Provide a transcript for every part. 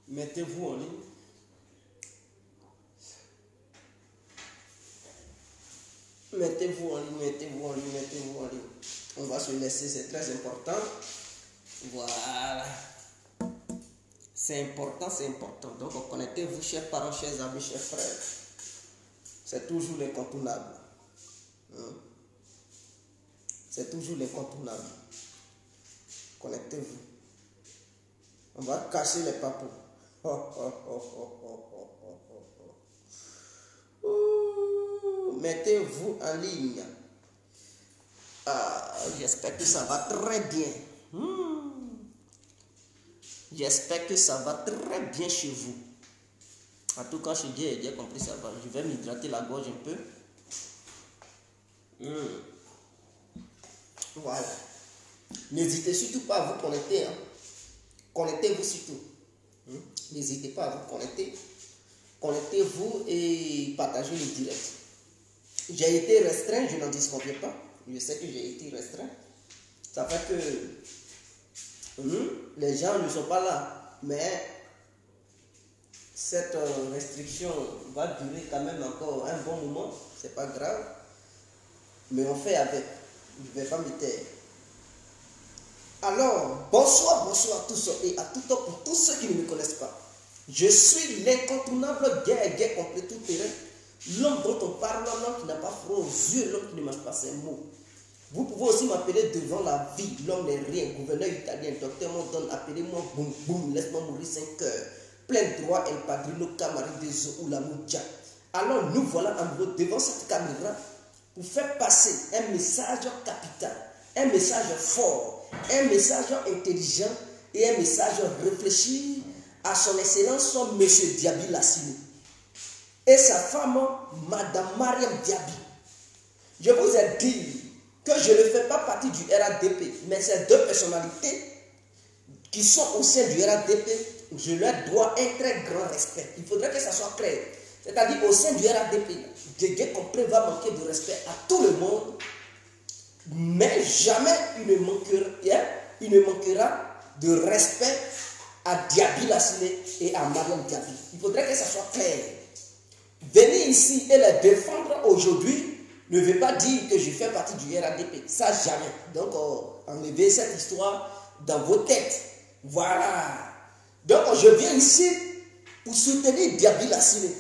Mettez-vous en ligne. Mettez-vous en ligne, mettez-vous en ligne, mettez-vous en ligne. On va se laisser, c'est très important. Voilà. C'est important, c'est important. Donc, connectez-vous, chers parents, chers amis, chers frères. C'est toujours l'incontournable. C'est toujours l'incontournable. Connectez-vous. On va casser les papous. Mettez-vous en ligne. J'espère que ça va très bien. J'espère que ça va très bien chez vous. En tout cas, chez Dieu, j'ai compris ça va. Je vais m'hydrater la gorge un peu. Voilà. N'hésitez surtout pas à vous connecter. Connectez-vous surtout. N'hésitez pas à vous connecter. Connectez-vous et partagez le direct. J'ai été restreint, je n'en disconviens pas. Je sais que j'ai été restreint. Ça fait que les gens ne sont pas là. Mais cette restriction va durer quand même encore un bon moment. C'est pas grave. Mais on fait avec. Je ne vais pas me taire. Alors, bonsoir à tous et à tout temps pour tous ceux qui ne me connaissent pas. Je suis l'incontournable guerre complet tout terrain. L'homme dont on parle, l'homme qui n'a pas froid aux yeux, l'homme qui ne mange pas ses mots. Vous pouvez aussi m'appeler devant la vie, l'homme n'est rien, gouverneur italien, docteur Mondon, appelez-moi boum boum, laisse-moi mourir 5 heures. Plein droit, El Padrino, Camari des eaux ou la Mouja. Alors nous voilà en nouveau devant cette caméra pour faire passer un message capital, un message fort, un message intelligent et un message réfléchi à son excellence, son monsieur Diaby Lassini et sa femme, Madame Mariam Diaby. Je vous ai dit que je ne fais pas partie du RADP, mais ces deux personnalités qui sont au sein du RADP, je leur dois un très grand respect. Il faudrait que ça soit clair. C'est-à-dire au sein du RADP, Dieu compris va manquer de respect à tout le monde, mais jamais il ne manquera de respect à Diaby Lassini et à Mariam Diaby. Il faudrait que ça soit clair. Venir ici et les défendre aujourd'hui ne veut pas dire que je fais partie du RADP. Ça, jamais. Donc, enlevez cette histoire dans vos têtes. Voilà. Donc, je viens ici pour soutenir Diaby Lassini.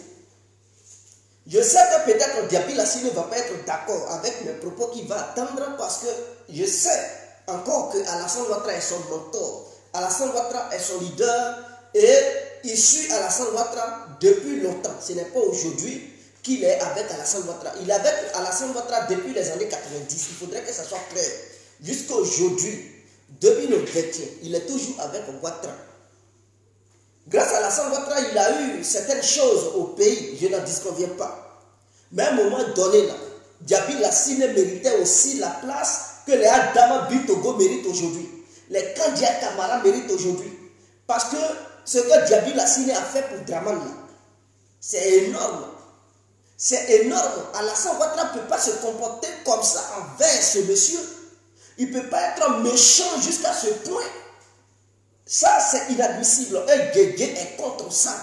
Je sais que peut-être Diaby Lassini ne va pas être d'accord avec mes propos qu'il va attendre parce que je sais encore que Alassane Ouattara est son mentor. Alassane Ouattara est son leader et il suit Alassane Ouattara depuis longtemps. Ce n'est pas aujourd'hui qu'il est avec Alassane Ouattara. Il est avec Alassane Ouattara depuis les années 90. Il faudrait que ça soit clair. Jusqu'à aujourd'hui, 2021, il est toujours avec Ouattara. Grâce à Alassane Ouattara, il a eu certaines choses au pays. Je n'en disconviens pas. Mais à un moment donné, là, Diaby Lassini méritait aussi la place que les Adama Bitogo méritent aujourd'hui. Les Kandia Kamara méritent aujourd'hui. Parce que ce que Diaby Lassini a fait pour Dramane, c'est énorme. C'est énorme. Alassane Ouattara ne peut pas se comporter comme ça envers ce monsieur. Il ne peut pas être méchant jusqu'à ce point. Ça, c'est inadmissible. Un Guégué est contre ça.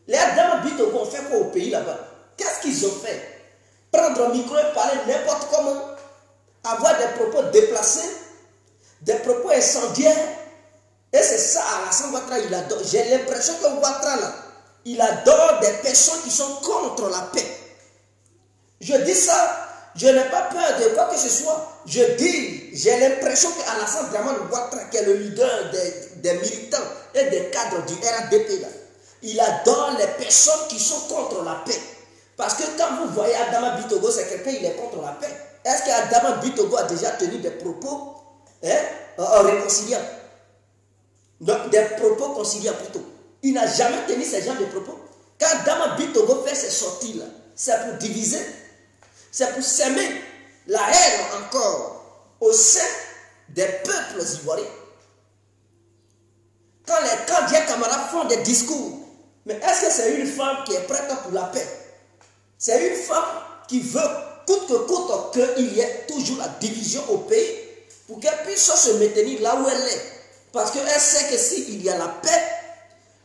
Les Adama Bitogo ont fait quoi au pays là-bas? Qu'est-ce qu'ils ont fait? Prendre un micro et parler n'importe comment. Avoir des propos déplacés, des propos incendiaires. Et c'est ça, Alassane Ouattara, il adore. J'ai l'impression que Ouattara, là, il adore des personnes qui sont contre la paix. Je dis ça, je n'ai pas peur de quoi que ce soit. Je dis, j'ai l'impression qu'Alassane Dramane Ouattara, qui est le leader des militants et des cadres du RADP, là, il adore les personnes qui sont contre la paix. Parce que quand vous voyez Adama Bitogo, c'est quelqu'un, il est contre la paix. Est-ce qu'Adama Bitogo a déjà tenu des propos réconciliants? Donc, des propos conciliants plutôt. Il n'a jamais tenu ce genre de propos. Quand Adama Bitogo fait ces sorties-là, c'est pour diviser, c'est pour s'aimer la haine encore au sein des peuples ivoiriens. Quand les Kandia Kamara font des discours, mais est-ce que c'est une femme qui est prête pour la paix? C'est une femme qui veut, coûte que coûte, qu'il y ait toujours la division au pays pour qu'elle puisse se maintenir là où elle est. Parce qu'elle sait que s'il y a la paix,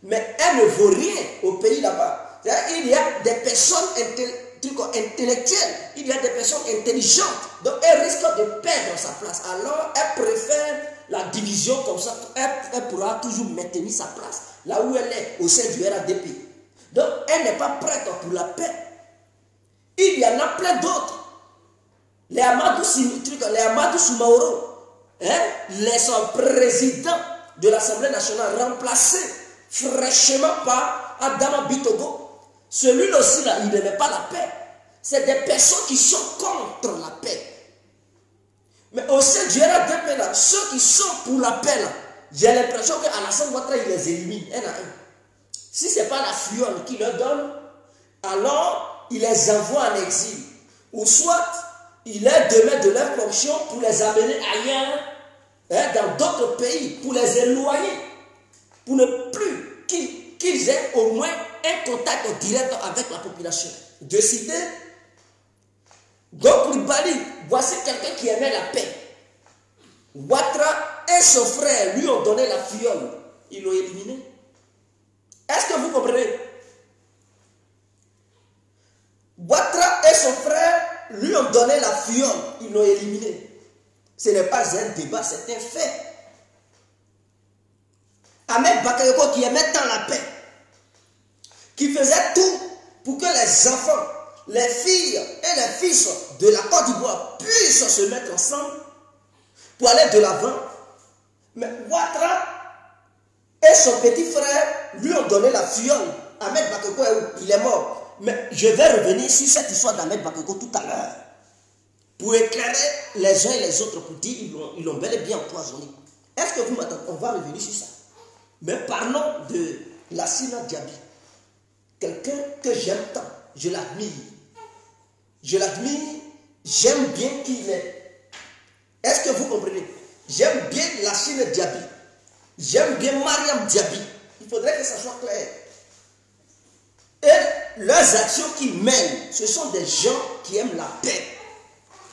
mais elle ne vaut rien au pays là-bas. Il y a des personnes intellectuelles, il y a des personnes intelligentes, donc elle risque de perdre sa place. Alors elle préfère la division comme ça, elle pourra toujours maintenir sa place là où elle est au sein du RADP. Donc elle n'est pas prête pour la paix. Il y en a plein d'autres. Les Amadou Soumaoro, les présidents de l'Assemblée nationale remplacés fraîchement par Adama Bitogo. Celui-là aussi, là, il n'aimait pas la paix. C'est des personnes qui sont contre la paix. Mais au sein du RADP, là, ceux qui sont pour la paix, là, j'ai l'impression qu'Alassane Ouattara, il les élimine un à un. Si ce n'est pas la fiole qui leur donne, alors il les envoie en exil. Ou soit il leur démet de leur fonction pour les amener ailleurs, dans d'autres pays, pour les éloigner, pour ne plus qu'ils aient au moins un contact direct avec la population. Décider, Gokoulibaly, voici quelqu'un qui aimait la paix. Ouattara et son frère lui ont donné la fiole, ils l'ont éliminé. Est-ce que vous comprenez? Ouattara et son frère lui ont donné la fiole, ils l'ont éliminé. Ce n'est pas un débat, c'est un fait. Ahmed Bakayoko qui aimait tant la paix, qui faisait tout pour que les enfants, les filles et les fils de la Côte d'Ivoire puissent se mettre ensemble pour aller de l'avant. Mais Ouattara et son petit frère lui ont donné la fiole. Ahmed Bakayoko, il est mort. Mais je vais revenir sur cette histoire d'Ahmed Bakayoko tout à l'heure, pour éclairer les uns et les autres, pour dire qu'ils l'ont bel et bien empoisonné. Est-ce que vous m'attendez? On va revenir sur ça. Mais parlons de Lassina Diaby. Quelqu'un que j'aime tant. Je l'admire. Je l'admire. J'aime bien qui il est. Est-ce que vous comprenez? J'aime bien Lassina Diaby. J'aime bien Mariam Diaby. Il faudrait que ça soit clair. Et leurs actions qu'ils mènent, ce sont des gens qui aiment la paix.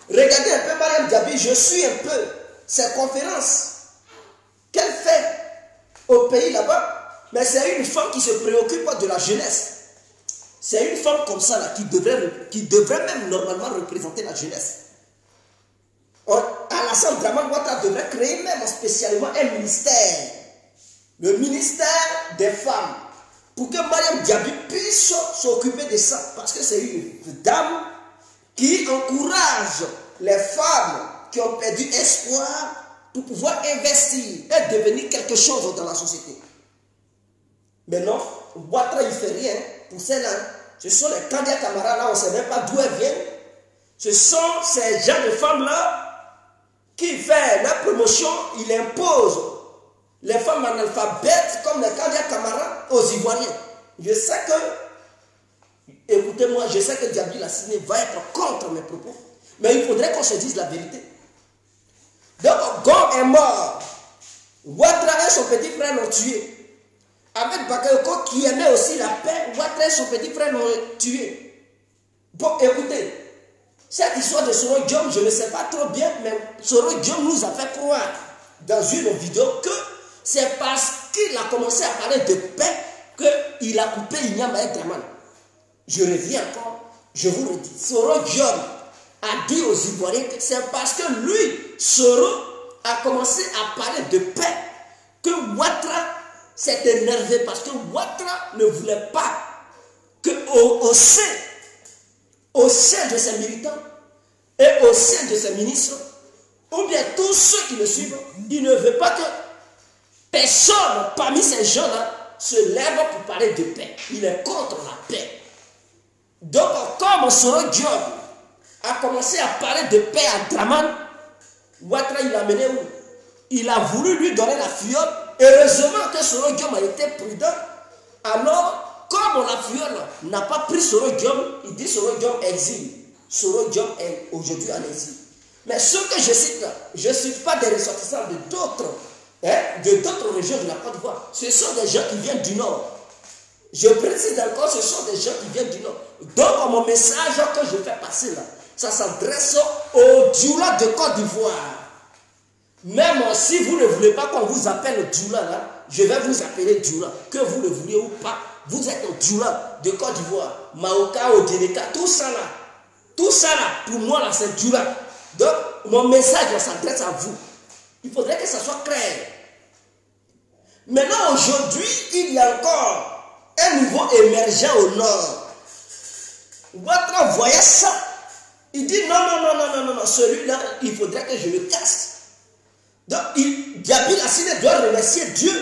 Regardez un peu Mariam Diaby, je suis un peu ses conférences qu'elle fait au pays là-bas. Mais c'est une femme qui se préoccupe de la jeunesse. C'est une femme comme ça là, qui devrait même normalement représenter la jeunesse. Alassane Dramane Ouattara devrait créer même spécialement un ministère. Le ministère des femmes. Pour que Mariam Diaby puisse s'occuper de ça. Parce que c'est une dame qui encourage les femmes qui ont perdu espoir pour pouvoir investir et devenir quelque chose dans la société. Mais non, Ouattara il ne fait rien pour celle-là. Ce sont les Kandia Camara là, on ne sait même pas d'où elles viennent. Ce sont ces gens de femmes-là qui font la promotion, ils imposent les femmes analphabètes comme les Kandia Camara aux Ivoiriens. Je sais que, écoutez-moi, je sais que Diaby Lassina va être contre mes propos, mais il faudrait qu'on se dise la vérité. Donc, Gon est mort. Ouattara et son petit frère l'ont tué. Avec Bakayoko qui aimait aussi la paix, Ouattara et son petit frère l'ont tué. Bon, écoutez, cette histoire de Soro Diom, je ne sais pas trop bien, mais Soro Diom nous a fait croire dans une vidéo que c'est parce qu'il a commencé à parler de paix qu'il a coupé Inyama et Dramane. Je reviens encore, je vous le dis. Soro Diom a dit aux Ivoiriens que c'est parce que lui, Soro, a commencé à parler de paix que Ouattara s'est énervé parce que Ouattara ne voulait pas qu'au sein de ses militants et au sein de ses ministres, ou bien tous ceux qui le suivent, il ne veut pas que personne parmi ces gens-là se lève pour parler de paix. Il est contre la paix. Donc, comme Soro Diom a commencé à parler de paix à Dramane, Ouattara, il l'a mené où? Il a voulu lui donner la fiole. Heureusement que Soro Diom a été prudent. Alors, comme la fiole n'a pas pris Soro Diom, il dit Soro Diom exil. Soro Diom est aujourd'hui en exil. Mais ce que je cite là, je ne cite pas des ressortissants de d'autres régions de la Côte d'Ivoire. Ce sont des gens qui viennent du Nord. Je précise encore, ce sont des gens qui viennent du Nord. Donc, mon message que je fais passer là, ça s'adresse aux Dioula de Côte d'Ivoire. Même si vous ne voulez pas qu'on vous appelle Dioula là, je vais vous appeler Durand. Que vous le vouliez ou pas, vous êtes Durand de Côte d'Ivoire, Maoka, Odeleka, tout ça là, pour moi là, c'est Durand. Donc, mon message s'adresse à vous. Il faudrait que ça soit clair. Maintenant, aujourd'hui, il y a encore un nouveau émergent au nord. Ouattara voyait ça. Il dit non, celui-là, il faudrait que je le casse. Donc, Diaby Lassine doit remercier Dieu.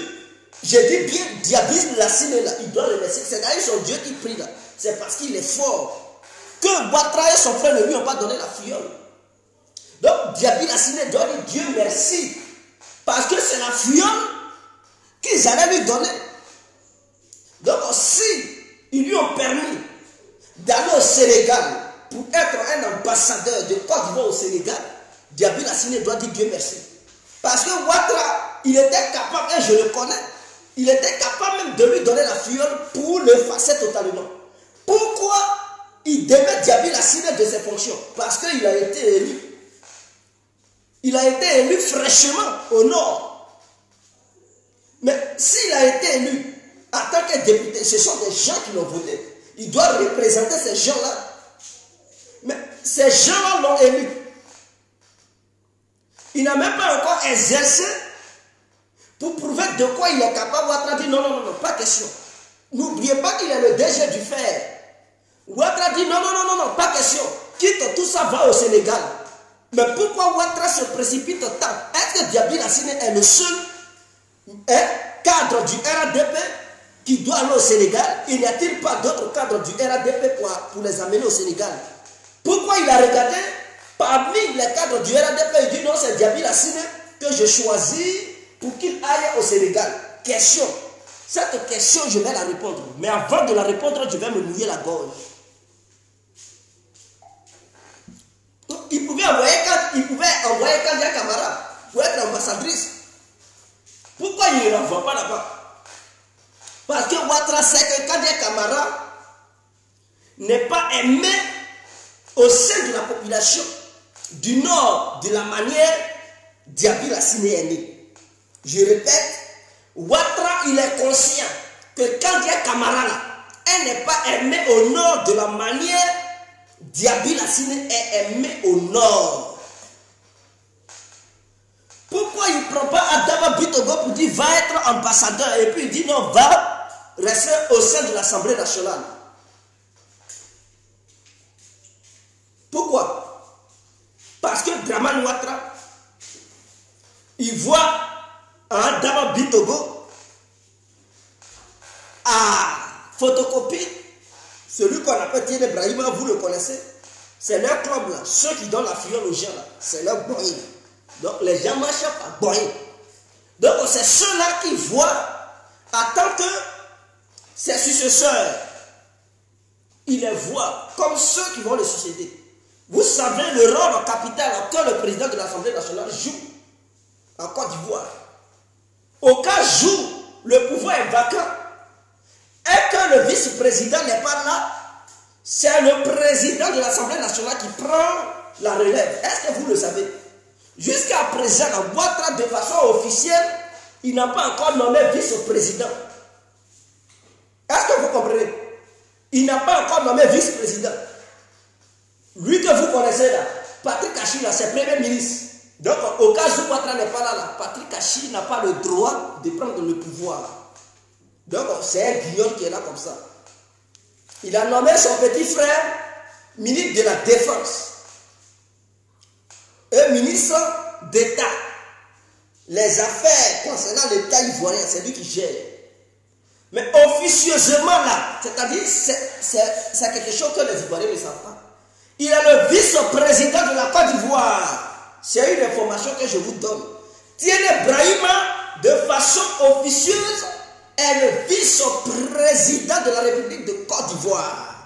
Je dis bien, Diaby Lassine là, il doit remercier. C'est d'ailleurs son Dieu qui prie là. C'est parce qu'il est fort. Que Ouattara et son frère ne lui ont pas donné la fiole. Donc, Diaby Lassine doit dire Dieu merci. Parce que c'est la fiole qu'ils allaient lui donner. Donc, si ils lui ont permis d'aller au Sénégal pour être un ambassadeur de Côte d'Ivoire au Sénégal, Diaby Lassine doit dire Dieu merci. Parce que Ouattara, il était capable, et je le connais, il était capable même de lui donner la fiole pour l'effacer totalement. Pourquoi il démet Diaby Lassine de ses fonctions? Parce qu'il a été élu. Il a été élu fraîchement au nord. Mais s'il a été élu en tant que député, ce sont des gens qui l'ont voté. Il doit représenter ces gens-là. Mais ces gens-là l'ont élu. Il n'a même pas encore exercé pour prouver de quoi il est capable. Ouattara dit non, pas question. N'oubliez pas qu'il est le DG du fer. Ouattara dit non, pas question. Quitte tout ça, va au Sénégal. Mais pourquoi Ouattara se précipite tant? Est-ce que Diaby Lassine est le seul cadre du RADP qui doit aller au Sénégal? Il n'y a-t-il pas d'autres cadres du RADP pour les amener au Sénégal? Pourquoi il a regardé parmi les cadres du RADP? Il dit non, c'est Diaby Lassine que je choisis pour qu'il aille au Sénégal. Question. Cette question, je vais la répondre. Mais avant de la répondre, je vais me mouiller la gorge. Il pouvait envoyer Kandia Camara pour être ambassadrice. Pourquoi il ne l'envoie pas là-bas? Parce que Ouattara sait que Kandia Camara n'est pas aimé au sein de la population du Nord de la manière Diaby Lassine est né. Je répète, Ouattara, il est conscient que Kandia Camara, elle n'est pas aimée au Nord de la manière Diaby Lassine est aimé au Nord. Pourquoi il ne prend pas Adama Bitogo pour dire va être ambassadeur et puis il dit non, va rester au sein de l'Assemblée nationale? Pourquoi? Parce que Dramane Ouattara, il voit Adama Bitogo à photocopie. Celui qu'on appelle Tiene Brahima, vous le connaissez. C'est leur club là. Ceux qui donnent la fiole aux gens là. C'est leur boy. Donc les gens marchent par boy. Donc c'est ceux-là qui voient, en tant que ses successeurs, ils les voient comme ceux qui vont les succéder. Vous savez le rôle capital que le président de l'Assemblée nationale joue en Côte d'Ivoire. Au cas où le pouvoir est vacant, et que le vice-président n'est pas là, c'est le président de l'Assemblée nationale qui prend la relève. Est-ce que vous le savez? Jusqu'à présent, Ouattara, de façon officielle, il n'a pas encore nommé vice-président. Est-ce que vous comprenez? Il n'a pas encore nommé vice-président. Lui que vous connaissez là, Patrick Achi, c'est premier ministre. Donc, au cas où Ouattara n'est pas là, Patrick Achi n'a pas le droit de prendre le pouvoir. Donc, c'est un guignol qui est là comme ça. Il a nommé son petit frère ministre de la Défense. Et ministre d'État. Les affaires concernant l'État ivoirien, c'est lui qui gère. Mais officieusement là, c'est-à-dire, c'est quelque chose que les Ivoiriens ne savent pas. Il est le vice-président de la Côte d'Ivoire. C'est une information que je vous donne. Tiene Brahima, de façon officieuse, est le vice-président de la République de Côte d'Ivoire.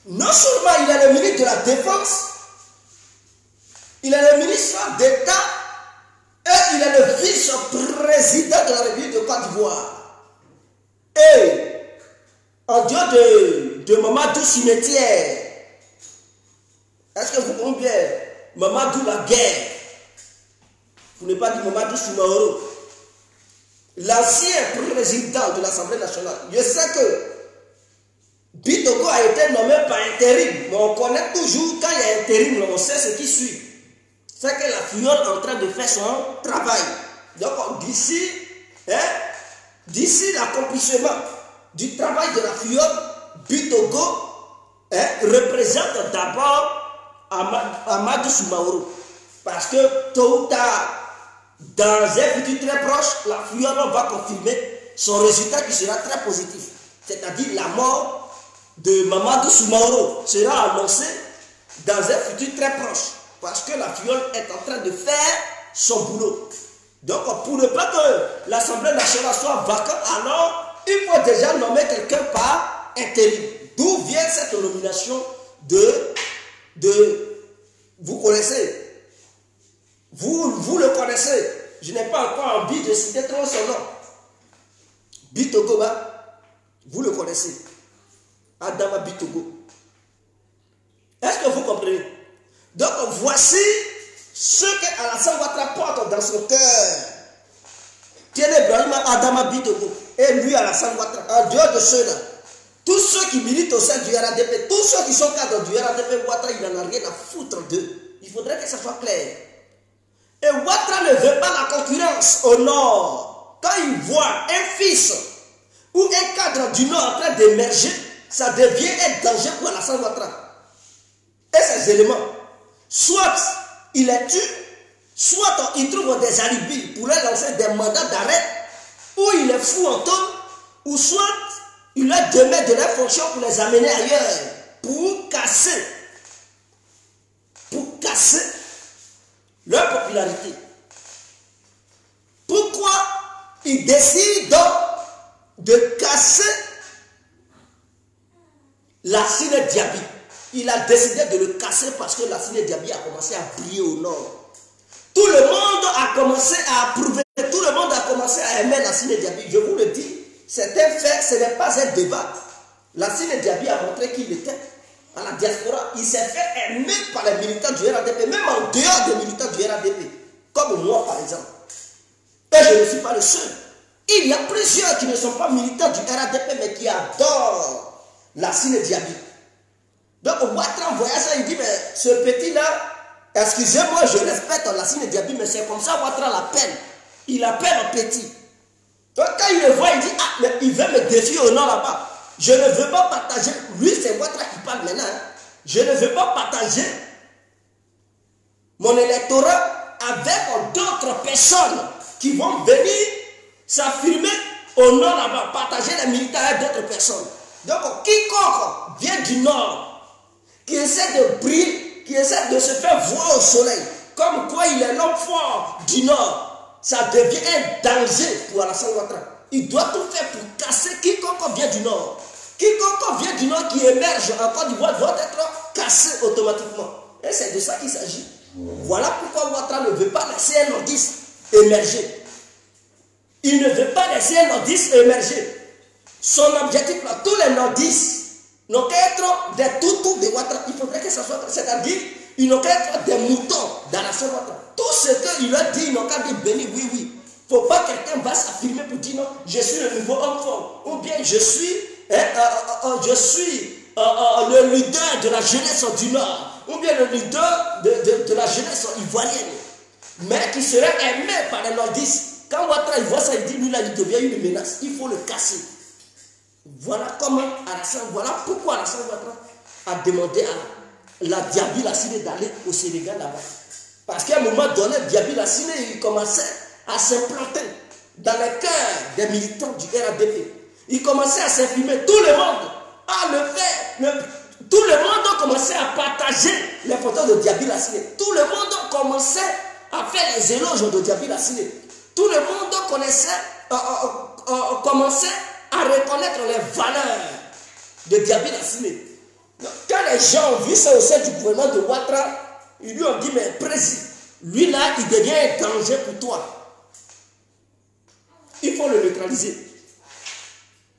Non seulement il est le ministre de la Défense, il est le ministre d'État et il est le vice-président de la République de Côte d'Ivoire. Et en dehors de Mamadou Cimetière, est-ce que vous comprenez bien? Mamadou la guerre. Vous ne pas dire Mamadou Soumaoro. l'ancien président de l'Assemblée nationale, je sais que Bitogo a été nommé par intérim, mais on connaît toujours quand il y a intérim, on sait ce qui suit. C'est que la filleule est en train de faire son travail. Donc d'ici l'accomplissement du travail de la filleule, Bitogo représente d'abord Amadou Soumaoro. Parce que tôt ou tard, dans un futur très proche, la filleule va confirmer son résultat qui sera très positif. C'est-à-dire la mort de Mamadou Soumaoro sera annoncée dans un futur très proche. Parce que la filleule est en train de faire son boulot. Donc pour ne pas que l'Assemblée nationale soit vacante, alors il faut déjà nommer quelqu'un par intérim. D'où vient cette nomination de vous connaissez, vous le connaissez. Je n'ai pas encore envie de citer trop son nom. Bitogo, vous le connaissez. Adama Bitogo. Est-ce que vous comprenez? Donc voici ce que Alassane Ouattara porte dans son cœur. Tiene Brahima Adama Bitogo et lui Alassane Ouattara. En dehors de ceux-là, tous ceux qui militent au sein du RADP, tous ceux qui sont cadres du RADP, Ouattara, il n'en a rien à foutre d'eux. Il faudrait que ça soit clair. Et Ouattara ne veut pas la concurrence au nord. Quand il voit un fils ou un cadre du nord en train d'émerger, ça devient un danger pour Alassane Ouattara. Et ces éléments, soit il les tue, soit il trouve des alibis pour leur lancer des mandats d'arrêt, ou il les fout en taule, ou soit il leur demet de leurs fonctions pour les amener ailleurs, pour casser leur popularité. Pourquoi il décide donc de casser Lassine Diaby? Il a décidé de le casser parce que Lassine Diaby a commencé à briller au nord. Tout le monde a commencé à approuver, tout le monde a commencé à aimer Lassine Diaby. Je vous le dis, c'est un fait, ce n'est pas un débat. Lassine Diaby a montré qu'il était à la diaspora. Il s'est fait aimer par les militants du RADP, même en dehors des militants du RADP, comme moi par exemple. Et je ne suis pas le seul. Il y a plusieurs qui ne sont pas militants du RADP, mais qui adorent Lassine Diaby. Donc Ouattara voyait ça, il dit, mais ce petit-là, excusez-moi, je respecte Lassine Diaby, mais c'est comme ça Ouattara l'appelle. Il appelle un petit. Donc quand il le voit, il dit, ah, mais il veut me défier au nord là-bas. Je ne veux pas partager, lui c'est Ouattara qui parle maintenant, hein. Je ne veux pas partager mon électorat avec d'autres personnes qui vont venir s'affirmer au nord là-bas, partager les militants avec d'autres personnes. Donc quiconque vient du nord, qui essaie de briller, qui essaie de se faire voir au soleil, comme quoi il est l'homme fort du nord, ça devient un danger pour Alassane Ouattara. Il doit tout faire pour casser quiconque vient du nord. Quiconque vient du nord qui émerge en Côte d'Ivoire doit être cassé automatiquement. Et c'est de ça qu'il s'agit. Voilà pourquoi Ouattara ne veut pas laisser un nordiste émerger. Il ne veut pas laisser un nordiste émerger. Son objectif, là, tous les nordistes n'ont qu'à être des toutous de Ouattara. Il faudrait que ça soit, c'est-à-dire, ils n'ont qu'à être des moutons d'Alassane Ouattara. Tout ce qu'il leur dit, ils n'ont qu'à dire béni, oui, oui. Il ne faut pas que quelqu'un va s'affirmer pour dire non, je suis le nouveau homme fort. Ou bien je suis le leader de la jeunesse du Nord. Ou bien le leader de la jeunesse ivoirienne. Mais qui serait aimé par les nordistes. Quand Ouattara il voit ça, il dit lui là, il devient une menace. Il faut le casser. Voilà comment Alassane, voilà pourquoi Alassane Ouattara a demandé à la Diaby Lassine d'aller au Sénégal là-bas. Parce qu'à un moment donné, Diaby Lassine, il commençait à s'implanter dans le cœur des militants du RADP. Il commençait à s'infirmer. Tout le monde a le fait. Tout le monde commençait à partager les photos de Diaby Lassine. Tout le monde commençait à faire les éloges de Diaby Lassine. Tout le monde commençait à reconnaître les valeurs de Diaby Lassine. Quand les gens ont vu ça au sein du gouvernement de Ouattara, ils lui ont dit, mais président, lui là, il devient un danger pour toi. Il faut le neutraliser.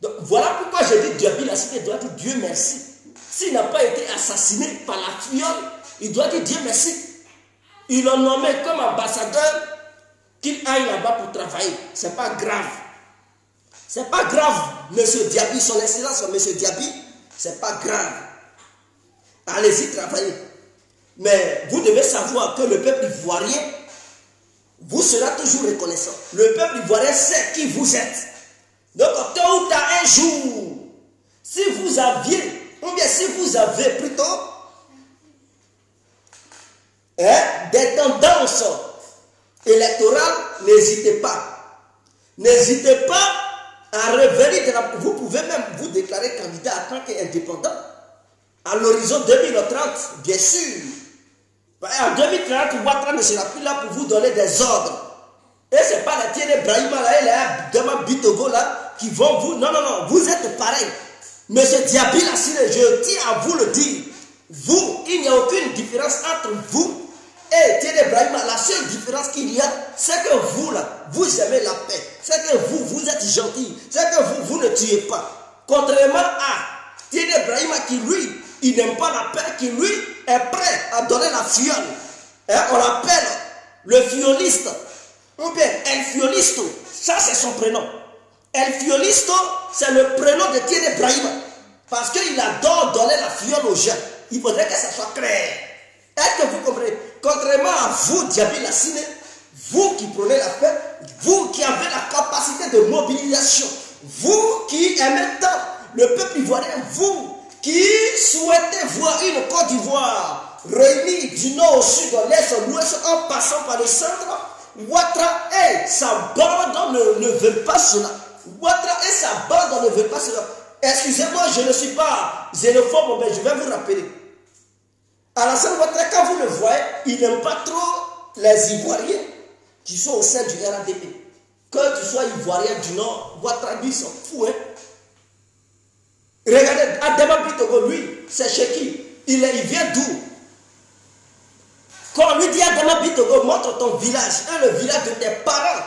Donc, voilà pourquoi je dis Diaby Lassine doit dire Dieu merci. S'il n'a pas été assassiné par la filleule, il doit dire Dieu merci. Ils l'ont nommé comme ambassadeur, qu'il aille là-bas pour travailler. Ce n'est pas grave. C'est pas grave, monsieur Diaby, son excellence, monsieur Diaby, c'est pas grave. Allez-y travailler. Mais vous devez savoir que le peuple ivoirien vous sera toujours reconnaissant. Le peuple ivoirien sait qui vous êtes. Donc, tôt ou tard, un jour, si vous aviez, ou bien si vous avez plutôt des tendances électorales, n'hésitez pas. N'hésitez pas à revenir de la... Vous pouvez même vous déclarer candidat en tant qu'indépendant à l'horizon 2030, bien sûr. En 2030, Ouattara ne sera plus là pour vous donner des ordres. Et ce n'est pas la tienne Brahima là, et la Dama Bitogo là, qui vont vous... Non, non, non, vous êtes pareil. Monsieur Diaby Lassine, je tiens à vous le dire. Vous, il n'y a aucune différence entre vous et Tiene Brahima. La seule différence qu'il y a, c'est que vous là, vous aimez la paix. C'est que vous, vous êtes gentil. C'est que vous, vous ne tuez pas. Contrairement à Tiene Brahima qui lui, il n'aime pas la paix, qui lui est prêt à donner la fiole. On l'appelle le fioliste. Ou bien El Fiolisto. Ça c'est son prénom. El Fiolisto, c'est le prénom de Tiene Brahima. Parce qu'il adore donner la fiole aux gens. Il faudrait que ça soit clair. Est-ce que vous comprenez? Contrairement à vous, Diaby Lassine, vous qui prenez la paix, vous qui avez la capacité de mobilisation, vous qui aimez tant le peuple ivoirien, vous qui souhaitez voir une Côte d'Ivoire réunie du nord au sud, de l'est au l'ouest, en passant par le centre, Ouattara et sa bande ne veulent pas cela. Ouattara et sa bande ne veulent pas cela. Excusez-moi, je ne suis pas xénophobe, mais je vais vous rappeler. Alassane Ouattara, quand vous le voyez, il n'aime pas trop les Ivoiriens qui sont au sein du RADP. Que tu sois Ivoirien du Nord, Ouattara, lui, s'en fout. Hein? Regardez, Adama Bitogo, lui, c'est chez qui? Il vient d'où? Quand on lui dit Adama Bitogo, montre ton village, le village de tes parents.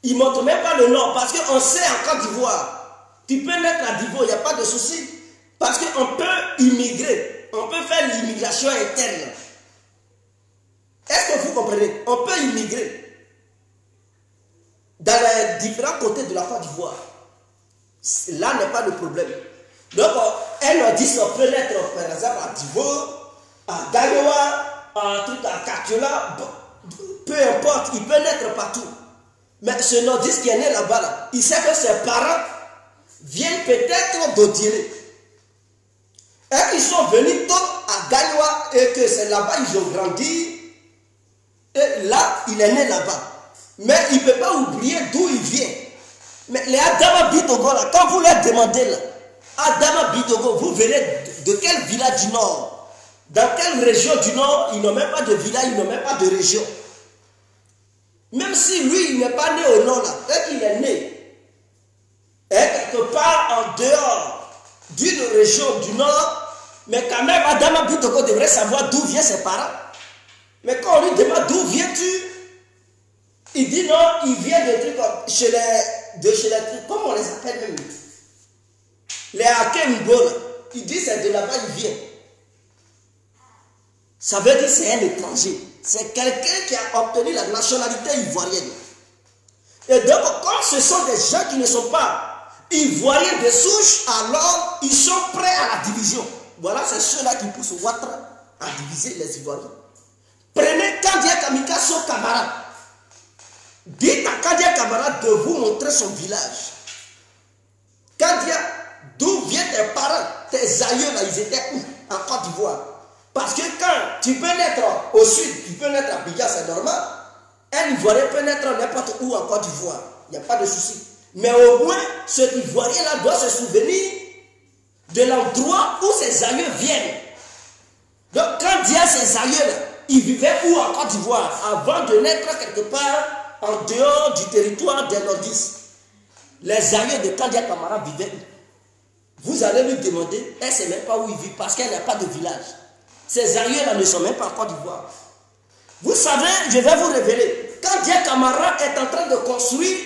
Il ne montre même pas le nom, parce qu'on sait en Côte d'Ivoire, tu peux naître à Divo, il n'y a pas de souci. Parce qu'on peut immigrer, on peut faire l'immigration interne. Est-ce que vous comprenez? On peut immigrer dans les différents côtés de la Côte d'Ivoire. Là n'est pas le problème. Donc, un audition peut naître par exemple à Divo, à Gayoa, à Katiola, peu importe, il peut naître partout. Mais ce nordiste qui est né là-bas, là, il sait que ses parents viennent peut-être d'Odiélé. Et ils sont venus tôt à Gayoa et que c'est là-bas ils ont grandi. Et là, il est né là-bas. Mais il ne peut pas oublier d'où il vient. Mais les Adama Bitogo, là, quand vous leur demandez, là, Adama Bitogo, vous venez de quel village du Nord? Dans quelle région du Nord? Ils n'ont même pas de village, ils n'ont même pas de région. Même si lui, il n'est pas né au Nord, là, et qu'il est né quelque part en dehors d'une région du Nord, mais quand même, Adama Bitogo devrait savoir d'où viennent ses parents. Mais quand on lui demande d'où viens-tu, il dit non, il vient de trucs chez les trucs, comment on les appelle même? Les Akembo, il dit c'est de là-bas, il vient. Ça veut dire c'est un étranger. C'est quelqu'un qui a obtenu la nationalité ivoirienne. Et donc, comme ce sont des gens qui ne sont pas ivoiriens de souche, alors ils sont prêts à la division. Voilà, c'est ceux-là qui poussent Ouattara à diviser les Ivoiriens. Prenez Kandia Kamikaso Kamara. Dites à Kandia Kamara de vous montrer son village. Kandia, d'où viennent tes parents, tes aïeux là, ils étaient où? En Côte d'Ivoire. Parce que quand tu peux naître au sud, tu peux naître à Abidjan, c'est normal. Un Ivoirien peut naître n'importe où en Côte d'Ivoire. Il n'y a pas de souci. Mais au moins, cet Ivoirien-là doit se souvenir de l'endroit où ses aïeux viennent. Donc quand il y a ses aïeux-là, ils vivaient où en Côte d'Ivoire avant de naître quelque part en dehors du territoire des nordistes. Les aïeux de Kandia Kamara vivaient où? Vous allez lui demander, elle ne sait même pas où il vit parce qu'elle n'a pas de village. Ces aïeux-là ne sont même pas en Côte d'Ivoire. Vous savez, je vais vous révéler, Kandia Kamara est en train de construire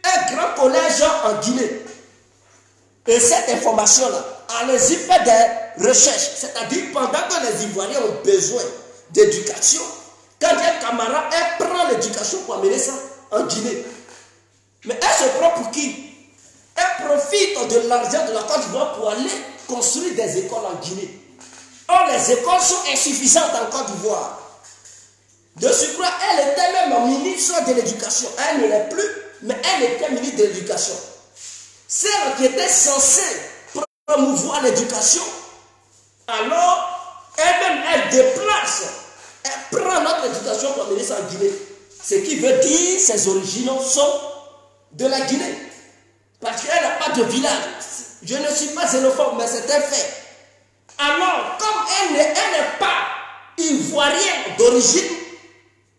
un grand collège en Guinée. Et cette information-là, allez-y faire des recherches. C'est-à-dire, pendant que les Ivoiriens ont besoin d'éducation, Kandia Kamara, elle prend l'éducation pour amener ça en Guinée. Mais elle se prend pour qui? profitent de l'argent de la Côte d'Ivoire pour aller construire des écoles en Guinée. Or, les écoles sont insuffisantes en Côte d'Ivoire. De surcroît, elle était même ministre de l'Éducation. Elle ne l'est plus, mais elle était ministre de l'Éducation. Celle qui était censée promouvoir l'éducation, alors elle-même, elle déplace, elle prend notre éducation pour mener ça en Guinée. Ce qui veut dire que ses origines sont de la Guinée. Parce qu'elle n'a pas de village. Je ne suis pas xénophobe, mais c'est un fait. Alors, comme elle n'est pas ivoirienne d'origine,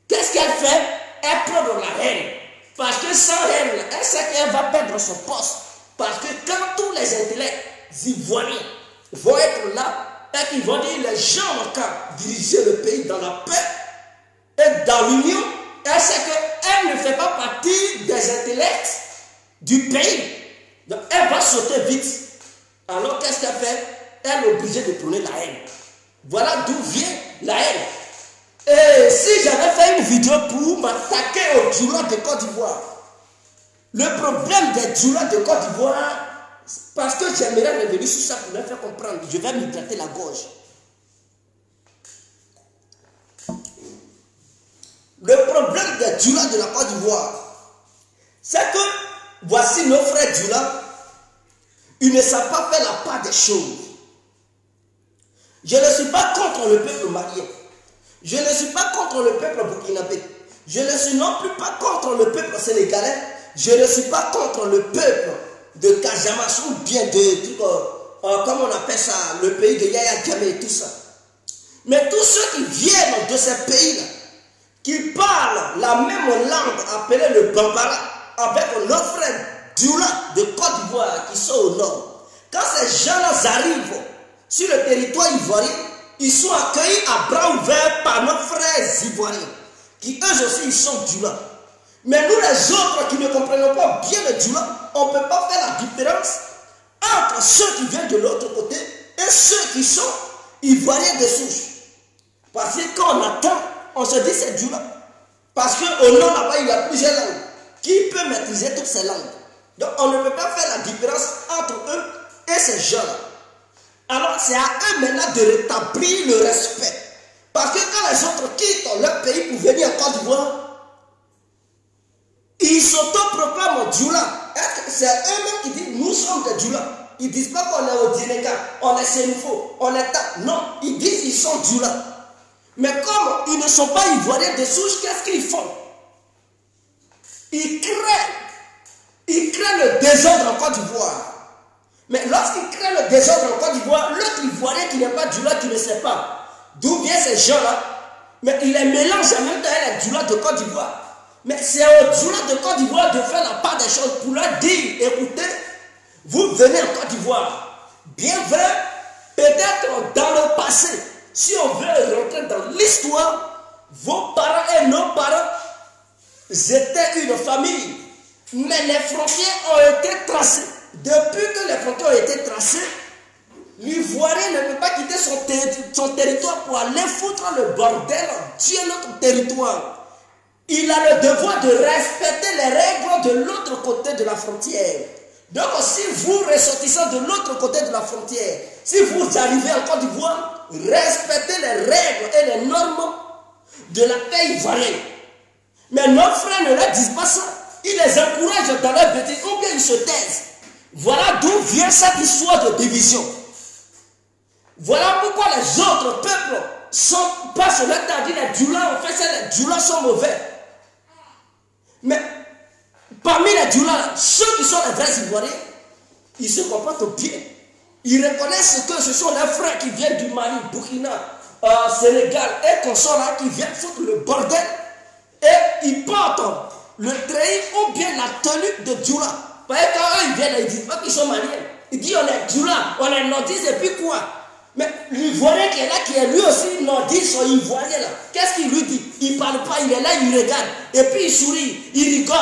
qu'est-ce qu'elle fait? Elle prend de la haine. Parce que sans haine, elle sait qu'elle va perdre son poste. Parce que quand tous les intellects ivoiriens vont être là, et qu'ils vont dire les gens n'ont qu'à diriger le pays dans la paix et dans l'union, elle sait qu'elle ne fait pas partie des intellects du pays. Donc elle va sauter vite. Alors qu'est-ce qu'elle fait? Elle est obligée de prôner la haine. Voilà d'où vient la haine. Et si j'avais fait une vidéo pour m'attaquer aux Djoula de Côte d'Ivoire, le problème des Djoula de Côte d'Ivoire, parce que j'aimerais revenir sur ça pour leur faire comprendre, je vais m'hydrater la gorge. Le problème des Djoula de la Côte d'Ivoire, c'est que voici nos frères Djoula, ils ne savent pas faire la part des choses. Je ne suis pas contre le peuple malien. Je ne suis pas contre le peuple burkinabé. Je ne suis non plus pas contre le peuple sénégalais. Je ne suis pas contre le peuple de Casamance ou bien de, comme on appelle ça, le pays de Yaya Jammeh et tout ça. Mais tous ceux qui viennent de ces pays-là, qui parlent la même langue appelée le Bambara, avec nos frères Djoula de Côte d'Ivoire qui sont au nord, quand ces gens-là arrivent sur le territoire ivoirien, ils sont accueillis à bras ouverts par nos frères ivoiriens, qui eux aussi ils sont Djoula. Mais nous les autres qui ne comprenons pas bien le Djoula, on ne peut pas faire la différence entre ceux qui viennent de l'autre côté et ceux qui sont ivoiriens de souche. Parce que quand on attend, on se dit c'est Djoula. Parce qu'au nord là-bas, il y a plusieurs langues. Qui peut maîtriser toutes ces langues? Donc on ne peut pas faire la différence entre eux et ces gens-là. Alors c'est à eux maintenant de rétablir le respect. Parce que quand les autres quittent leur pays pour venir en Côte d'Ivoire, ils s'autoproclament Djoula. C'est eux-mêmes qui disent nous sommes des Djoula. Ils ne disent pas qu'on est au Dinéga, on est Sénoufo, on est ta. Non, ils disent qu'ils sont Djoula. Mais comme ils ne sont pas ivoiriens de souche, qu'est-ce qu'ils font? Ils créent le désordre en Côte d'Ivoire. Mais lorsqu'ils créent le désordre en Côte d'Ivoire, l'autre ivoirien qui n'est pas Djoula, qui ne sait pas d'où viennent ces gens-là, mais il les mélange en même temps avec les Djoula de Côte d'Ivoire. Mais c'est aux Djoula de Côte d'Ivoire de faire la part des choses pour leur dire, écoutez, vous venez en Côte d'Ivoire. Bien vrai, peut-être dans le passé, si on veut rentrer dans l'histoire, vos parents et nos parents étaient une famille. Mais les frontières ont été tracées. Depuis que les frontières ont été tracées, l'Ivoirien ne peut pas quitter son territoire pour aller foutre le bordel, tuer notre territoire. Il a le devoir de respecter les règles de l'autre côté de la frontière. Donc si vous ressortissez de l'autre côté de la frontière, si vous arrivez en Côte d'Ivoire, respectez les règles et les normes de la paix ivoirienne. Mais nos frères ne leur disent pas ça. Ils les encouragent dans leur bêtise ou bien ils se taisent. Voilà d'où vient cette histoire de division. Voilà pourquoi les autres peuples passent leur temps à dire les Djoula, en fait, les Djoula sont mauvais. Mais parmi les Djoula, ceux qui sont les vrais Ivoiriens, ils se comportent bien. Ils reconnaissent que ce sont leurs frères qui viennent du Mali, Burkina, Sénégal et consorts là qui viennent foutre le bordel. Et ils portent le treillis ou bien la tenue de Djoula. Parce que quand eux ils viennent, ils ne disent pas qu'ils sont maliens. Ils disent on est Djoula, on est nordiste et puis quoi? Mais l'Ivoirien qui est là, qui est lui aussi nordiste, son Ivoirien là, qu'est-ce qu'il lui dit? Il ne parle pas, il est là, il regarde. Et puis il sourit, il rigole.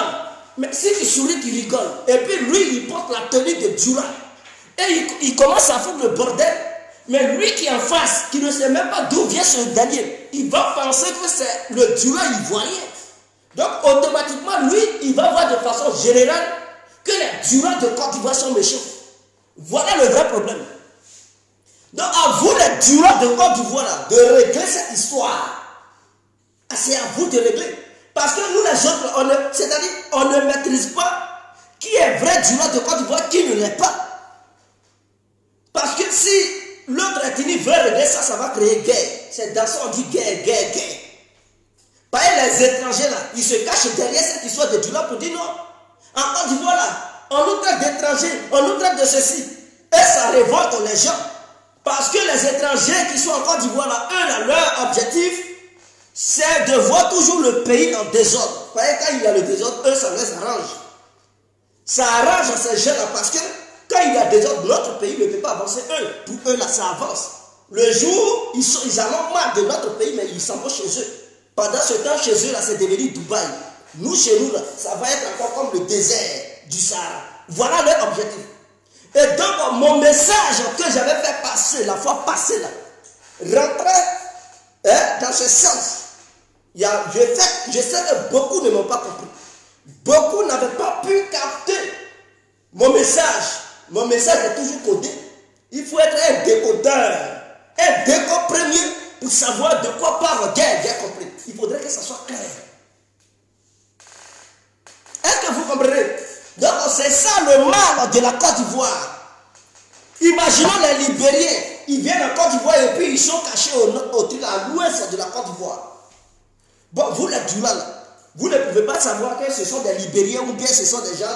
Mais si tu souris, tu rigoles. Et puis lui, il porte la tenue de Djoula. Et il commence à foutre le bordel. Mais lui qui est en face, qui ne sait même pas d'où vient ce dernier, il va penser que c'est le Djoula ivoirien. Donc automatiquement, lui, il va voir de façon générale que les Dioula de Côte d'Ivoire sont méchants. Voilà le vrai problème. Donc à vous les Dioula de Côte d'Ivoire de régler cette histoire. C'est à vous de régler. Parce que nous les autres, c'est-à-dire on ne maîtrise pas qui est vrai Dioula de Côte d'Ivoire, qui ne l'est pas. Parce que si l'autre ethnie veut régler ça, ça va créer guerre. C'est dans ça on dit guerre, guerre, guerre. Par les étrangers là, ils se cachent derrière cette histoire de Dioula pour dire non. En Côte d'Ivoire là, on nous traite d'étrangers, on nous traite de ceci. Et ça révolte les gens. Parce que les étrangers qui sont en Côte d'Ivoire là, eux là, leur objectif, c'est de voir toujours le pays en désordre. Parce que quand il y a le désordre, eux ça les arrange. Ça arrange ces gens là parce que quand il y a désordre, notre pays ne peut pas avancer. Pour eux là, ça avance. Le jour, ils en ont marre de notre pays, mais ils s'en vont chez eux. Pendant ce temps, chez eux là, c'est devenu Dubaï. Nous, chez nous là, ça va être encore comme le désert du Sahara. Voilà leur objectif. Et donc, mon message que j'avais fait passer la fois passée là, rentrait dans ce sens. Je sais que beaucoup ne m'ont pas compris. Beaucoup n'avaient pas pu capter mon message. Mon message est toujours codé. Il faut être un décodeur. Un déco premier pour savoir de quoi parle guerre, bien compris. Il faudrait que ça soit clair. Est-ce que vous comprenez? Donc c'est ça le mal de la Côte d'Ivoire. Imaginons les Libériens. Ils viennent en Côte d'Ivoire et puis ils sont cachés à l'ouest de la Côte d'Ivoire. Bon, vous les Dioula là, vous ne pouvez pas savoir que ce sont des Libériens ou bien ce sont des gens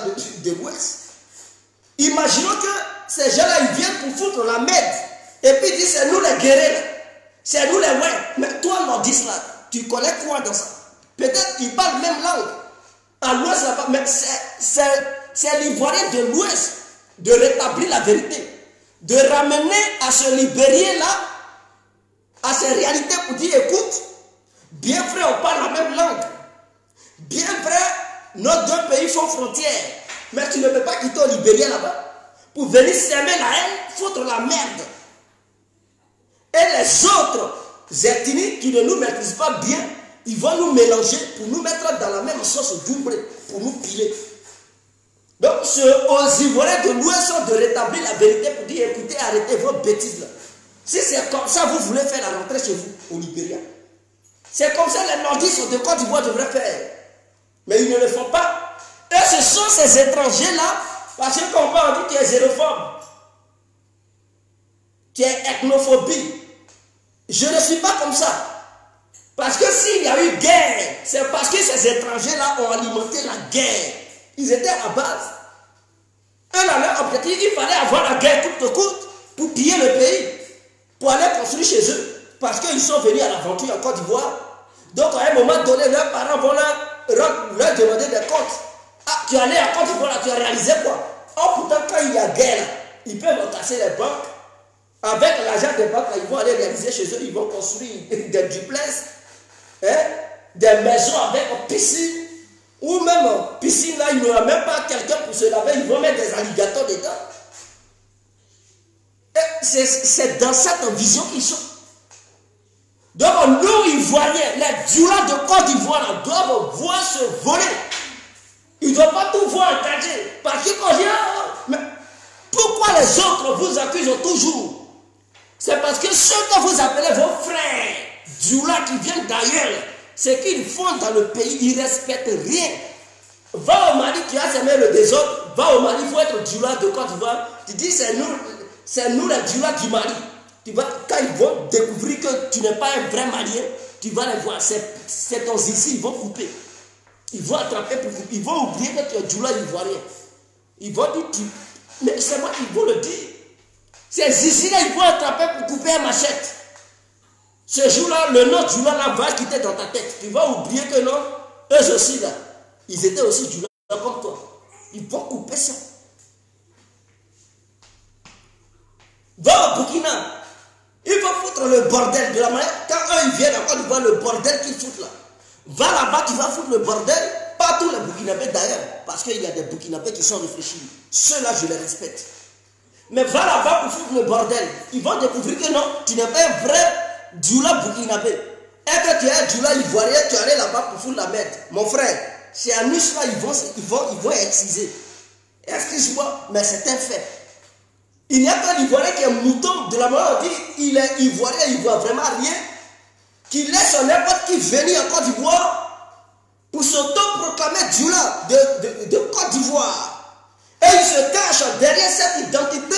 de l'ouest. Imaginons que ces gens-là, ils viennent pour foutre la merde. Et puis ils disent, c'est nous les guerriers. C'est nous les ouais. Mais toi, nordiste là, tu connais quoi dans ça? Peut-être qu'ils parlent même langue. À l'ouest là-bas, mais c'est l'Ivoirien de l'ouest de rétablir la vérité. De ramener à ce Libérien là, à ces réalités pour dire, écoute, bien vrai, on parle la même langue. Bien vrai, nos deux pays font frontière. Mais tu ne peux pas quitter au Libéria là-bas pour venir s'aimer la haine, foutre la merde. Et les autres ethnies qui ne nous maîtrisent pas bien, ils vont nous mélanger pour nous mettre dans la même sauce d'ombre, pour nous piler. Donc, aux Ivoiriens de l'Ouest de rétablir la vérité pour dire, écoutez, arrêtez vos bêtises là. Si c'est comme ça, vous voulez faire la rentrée chez vous, au Libéria. C'est comme ça les nordistes de Côte d'Ivoire devraient faire. Mais ils ne le font pas. Et ce sont ces étrangers-là, parce que quand on parle, on dit que tu es xénophobe. Tu es ethnophobie. Je ne suis pas comme ça. Parce que s'il y a eu guerre, c'est parce que ces étrangers-là ont alimenté la guerre. Ils étaient à la base. Eux, dans leur objectif, il fallait avoir la guerre coûte que coûte pour piller le pays, pour aller construire chez eux. Parce qu'ils sont venus à l'aventure en Côte d'Ivoire. Donc, à un moment donné, leurs parents vont leur demander des comptes. Ah, tu es allé à Côte d'Ivoire, tu as réalisé quoi? Oh, pourtant, quand il y a guerre, ils peuvent casser les banques. Avec l'argent des banques, ils vont aller réaliser chez eux, ils vont construire des duplex, des maisons avec une piscine. Ou même piscine là, il n'y aura même pas quelqu'un pour se laver, ils vont mettre des alligators dedans. C'est dans cette vision qu'ils sont. Donc nous, Ivoiriens, les Dioula de Côte d'Ivoire doivent voir se voler. Ils ne doivent pas tout voir engager. Parce que quand mais pourquoi les autres vous accusent toujours? C'est parce que ceux que vous appelez vos frères Dioula qui viennent d'ailleurs, ce qu'ils font dans le pays, ils ne respectent rien. Va au Mali, tu as semé le désordre. Va au Mali, il faut être Dioula de Côte d'Ivoire. Tu dis c'est nous les Dioula du Mali. Quand ils vont découvrir que tu n'es pas un vrai Malien, tu vas les voir. C'est ton zizi, ils vont couper. Ils vont attraper pour couper. Ils vont oublier que tu es Dioula ivoirien. Ils vont dire, mais c'est moi qui vont le dire. Ces zizi-là, ils vont attraper pour couper un machette. Ce jour-là, le nom Dioula là va quitter dans ta tête. Tu vas oublier que non, eux aussi là, ils étaient aussi Dioula comme toi. Ils vont couper ça. Va au Burkina. Il va foutre le bordel de la manière. Quand eux ils viennent encore, ils voient le bordel qu'ils foutent là. Va là-bas, tu vas foutre le bordel. Pas tous les Burkinabés d'ailleurs. Parce qu'il y a des Burkinabés qui sont réfléchis. Ceux-là, je les respecte. Mais va là-bas pour foutre le bordel. Ils vont découvrir que non, tu n'es pas un vrai Dioula Burkinabé. Et que tu es un Dioula ivoirien, tu es allé là-bas pour foutre la merde. Mon frère, chez Anus là, ils vont exciser. Excuse-moi, mais c'est un fait. Il n'y a qu'un Ivoirien qui est mouton de la mort, on dit il est Ivoirien, il ne voit vraiment rien, qui laisse n'importe qui venir en Côte d'Ivoire pour s'auto-proclamer Djoula de Côte d'Ivoire. Et il se cache derrière cette identité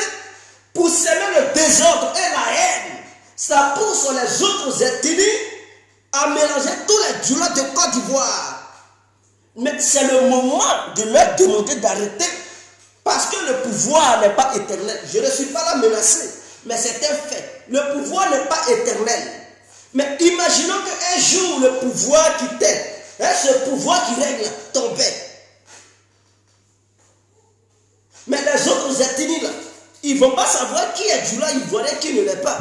pour semer le désordre et la haine. Ça pousse les autres ethnies à mélanger tous les Djoulas de Côte d'Ivoire. Mais c'est le moment de leur demander d'arrêter. Parce que le pouvoir n'est pas éternel. Je ne suis pas là menacé, mais c'est un fait. Le pouvoir n'est pas éternel. Mais imaginons qu'un jour le pouvoir quittait, ce pouvoir qui règne tombait. Mais les autres ethnies là, ils ne vont pas savoir qui est Djoula ivoirien, qui ne l'est pas.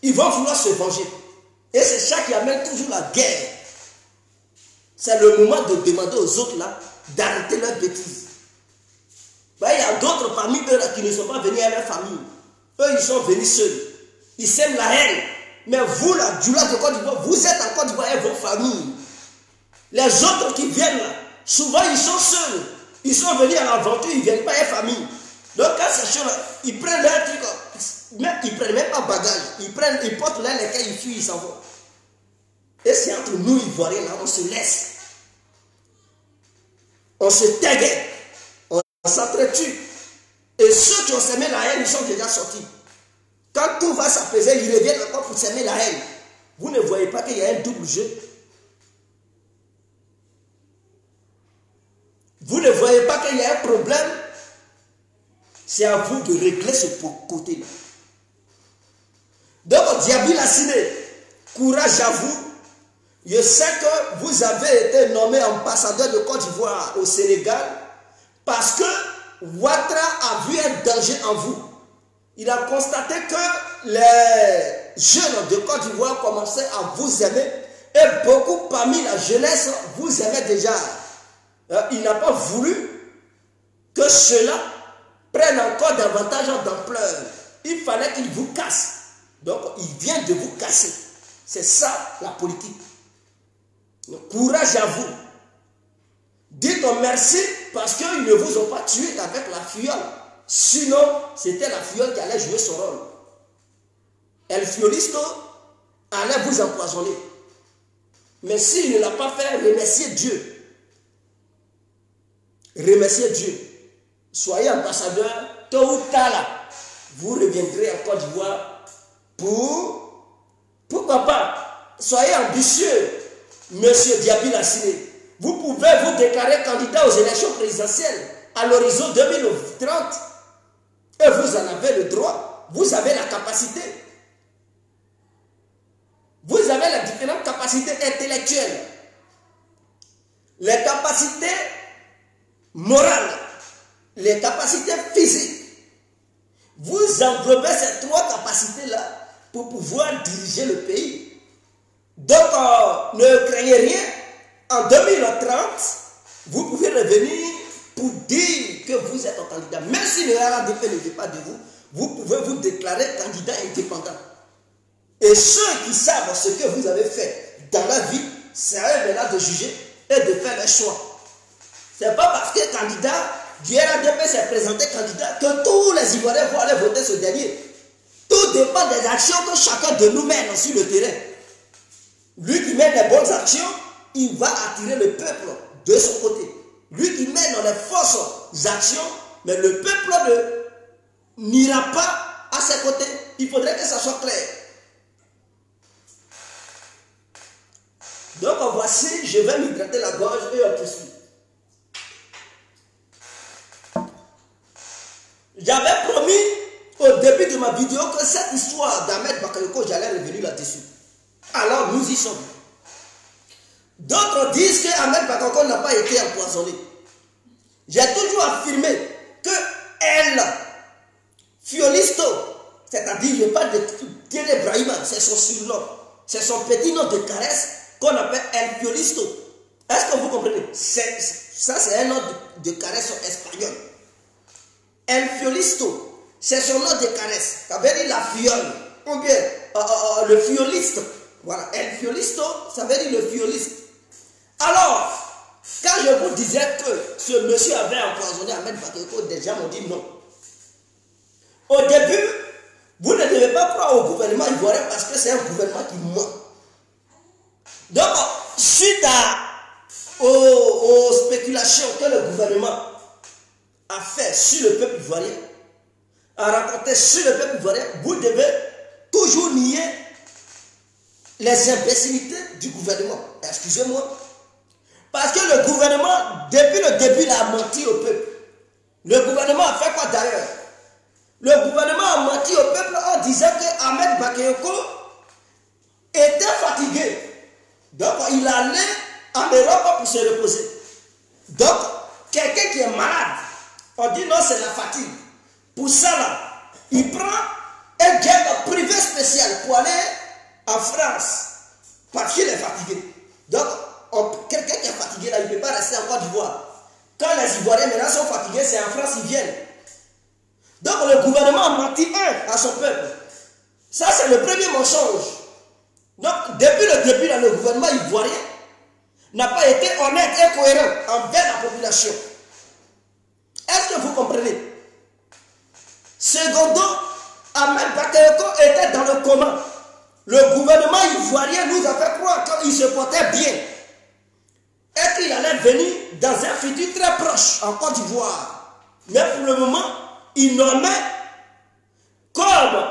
Ils vont vouloir se venger. Et c'est ça qui amène toujours la guerre. C'est le moment de demander aux autres là d'arrêter leurs bêtises. Ben, il y a d'autres parmi eux là qui ne sont pas venus à leur famille. Eux, ils sont venus seuls. Ils sèment la haine. Mais vous, là, Djoula de Côte d'Ivoire, vous êtes en Côte d'Ivoire et vos familles. Les autres qui viennent là, souvent ils sont seuls. Ils sont venus à l'aventure, ils ne viennent pas à leur famille. Donc quand ces choses là, ils prennent leur truc, mais ils ne prennent même pas bagage. Ils portent là lesquels ils fuient, ils s'en vont. Et c'est entre nous, Ivoiriens, là, on se laisse. On se taguait. On s'entretue. Et ceux qui ont semé la haine, ils sont déjà sortis. Quand tout va s'apaiser, ils reviennent encore pour semer la haine. Vous ne voyez pas qu'il y a un double jeu? Vous ne voyez pas qu'il y a un problème? C'est à vous de régler ce côté-là. Donc, Diaby Lassiné, courage à vous. Je sais que vous avez été nommé ambassadeur de Côte d'Ivoire au Sénégal parce que Ouattara a vu un danger en vous. Il a constaté que les jeunes de Côte d'Ivoire commençaient à vous aimer et beaucoup parmi la jeunesse vous aimaient déjà. Il n'a pas voulu que cela prenne encore davantage d'ampleur. Il fallait qu'il vous casse. Donc, il vient de vous casser. C'est ça la politique. Donc, courage à vous. Dites merci parce qu'ils ne vous ont pas tué avec la fiole. Sinon, c'était la fiole qui allait jouer son rôle. El Fiolisto allait vous empoisonner. Mais s'il ne l'a pas fait, remerciez Dieu. Remerciez Dieu. Soyez ambassadeur, tôt ou tard là, vous reviendrez en Côte d'Ivoire pourquoi pas, soyez ambitieux, monsieur Diaby Lassiné. Vous pouvez vous déclarer candidat aux élections présidentielles à l'horizon 2030. Et vous en avez le droit. Vous avez la capacité. Vous avez les différentes capacités intellectuelles. Les capacités morales. Les capacités physiques. Vous englobez ces trois capacités-là pour pouvoir diriger le pays. Donc, ne craignez rien. En 2030, vous pouvez revenir pour dire que vous êtes un candidat. Même si le RADP ne veut pas de vous, vous pouvez vous déclarer candidat indépendant. Et ceux qui savent ce que vous avez fait dans la vie, c'est à eux maintenant de juger et de faire le choix. Ce n'est pas parce que candidat du RADP s'est présenté candidat que tous les Ivoiriens vont aller voter ce dernier. Tout dépend des actions que chacun de nous mène sur le terrain. Lui qui mène les bonnes actions, il va attirer le peuple de son côté. Lui qui mène les fausses actions, mais le peuple n'ira pas à ses côtés. Il faudrait que ça soit clair. Donc voici, je vais m'hydrater la gorge et on poursuit. J'avais promis au début de ma vidéo que cette histoire d'Ahmed Bakayoko, j'allais revenir là-dessus. Alors nous y sommes. D'autres disent que Ahmed Bakayoko n'a pas été empoisonné. J'ai toujours affirmé que elle, Fiolisto, c'est-à-dire je parle de Thierry Brahima, c'est son surnom, c'est son petit nom de caresse qu'on appelle El Fiolisto. Est-ce que vous comprenez? Ça c'est un nom de caresse espagnol. El Fiolisto, c'est son nom de caresse. Ça veut dire la fiole. Ou bien le fioliste. Voilà, El Fiolisto, ça veut dire le fioliste. Alors, Quand je vous disais que ce monsieur avait empoisonné Ahmed Bakayoko, des gens m'ont dit non. Au début, vous ne devez pas croire au gouvernement ivoirien parce que c'est un gouvernement qui ment. Donc, suite aux spéculations que le gouvernement a fait sur le peuple ivoirien, a raconté sur le peuple ivoirien, vous devez toujours nier les imbécilités du gouvernement. Excusez-moi. Parce que le gouvernement, depuis le début, il a menti au peuple. Le gouvernement a fait quoi d'ailleurs? Le gouvernement a menti au peuple en disant que Ahmed Bakayoko était fatigué. Donc, il allait en Europe pour se reposer. Donc, quelqu'un qui est malade, on dit non, c'est la fatigue. Pour ça, là, il prend un jet privé spécial pour aller en France parce qu'il est fatigué. Donc, quelqu'un qui est fatigué, là, il ne peut pas rester en Côte d'Ivoire. Quand les Ivoiriens maintenant sont fatigués, c'est en France qu'ils viennent. Donc, le gouvernement a menti à son peuple. Ça, c'est le premier mensonge. Donc, depuis le début, là, le gouvernement ivoirien n'a pas été honnête et cohérent envers la population. Est-ce que vous comprenez? Secondo, Ahmed Bakayoko était dans le coma. Le gouvernement ivoirien nous a fait croire qu'il se portait bien et qu'il allait venir dans un futur très proche en Côte d'Ivoire. Mais pour le moment, il nommait comme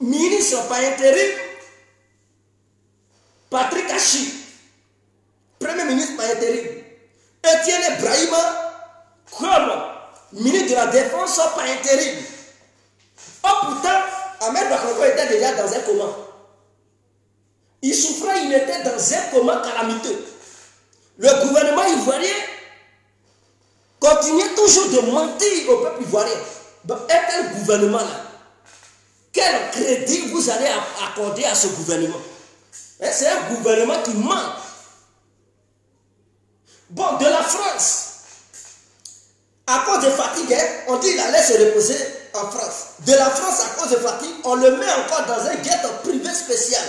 ministre par intérim Patrick Achi, premier ministre par intérim. Etienne Brahima comme ministre de la Défense par intérim. Oh pourtant, Ahmed Bakayoko était déjà dans un coma. Il souffrait, il était dans un coma calamiteux. Le gouvernement ivoirien continuait toujours de mentir au peuple ivoirien. Donc, et quel gouvernement là? Quel crédit vous allez accorder à ce gouvernement? C'est un gouvernement qui ment. Bon, de la France, à cause de fatigue, on dit qu'il allait se reposer en France. De la France, à cause de fatigue, on le met encore dans un jet privé spécial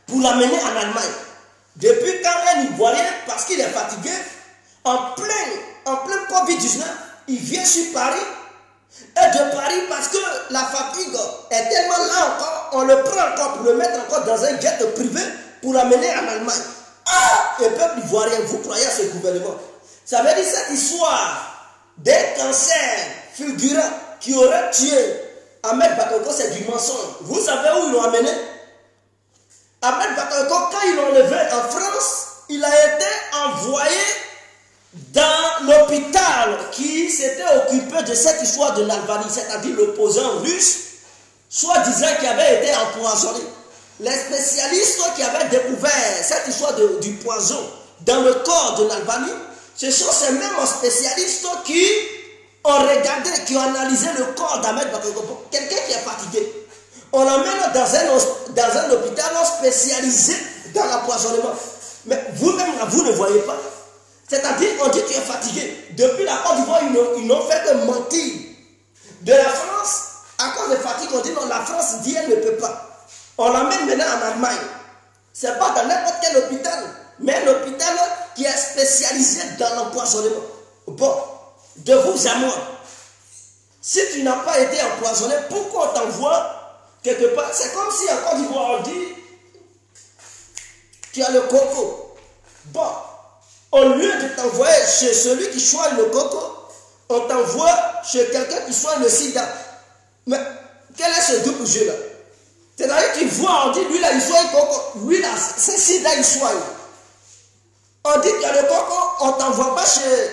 pour l'amener en Allemagne. Depuis quand un Ivoirien, parce qu'il est fatigué, en plein Covid-19, il vient sur Paris, et de Paris, parce que la fatigue est tellement là encore, on le prend encore pour le mettre encore dans un jet privé pour l'amener en Allemagne. Ah! Et peuple ivoirien, vous croyez à ce gouvernement? Ça veut dire cette histoire d'un cancer fulgurant qui aurait tué Ahmed Bakayoko, c'est du mensonge. Vous savez où ils l'ont amené? Ahmed Bakayoko, quand ils l'ont enlevé en France, il a été envoyé dans l'hôpital qui s'était occupé de cette histoire de Navalny, c'est-à-dire l'opposant russe, soi-disant qui avait été empoisonné. Les spécialistes qui avaient découvert cette histoire du poison dans le corps de Navalny, ce sont ces mêmes spécialistes qui ont regardé, qui ont analysé le corps d'Ahmed Bakayoko. Quelqu'un qui est fatigué, on l'emmène dans un hôpital spécialisé dans l'empoisonnement. Mais vous-même, vous ne voyez pas. C'est-à-dire, on dit que tu es fatigué. Depuis la Côte d'Ivoire, ils n'ont fait que mentir. De la France, à cause de fatigue, on dit non, la France dit elle ne peut pas. On l'emmène maintenant en Allemagne. Ce n'est pas dans n'importe quel hôpital, mais l'hôpital qui est spécialisé dans l'empoisonnement. Bon, de vous à moi, si tu n'as pas été empoisonné, pourquoi on t'envoie quelque part? C'est comme si en Côte d'Ivoire, on dit tu as le coco. Bon, au lieu de t'envoyer chez celui qui soigne le coco, on t'envoie chez quelqu'un qui soigne le sida. Mais quel est ce double jeu là? C'est-à-dire tu vois, on dit lui là il soigne le coco, lui là c'est sida il soigne. On dit qu'il y a le coco, on ne t'envoie pas chez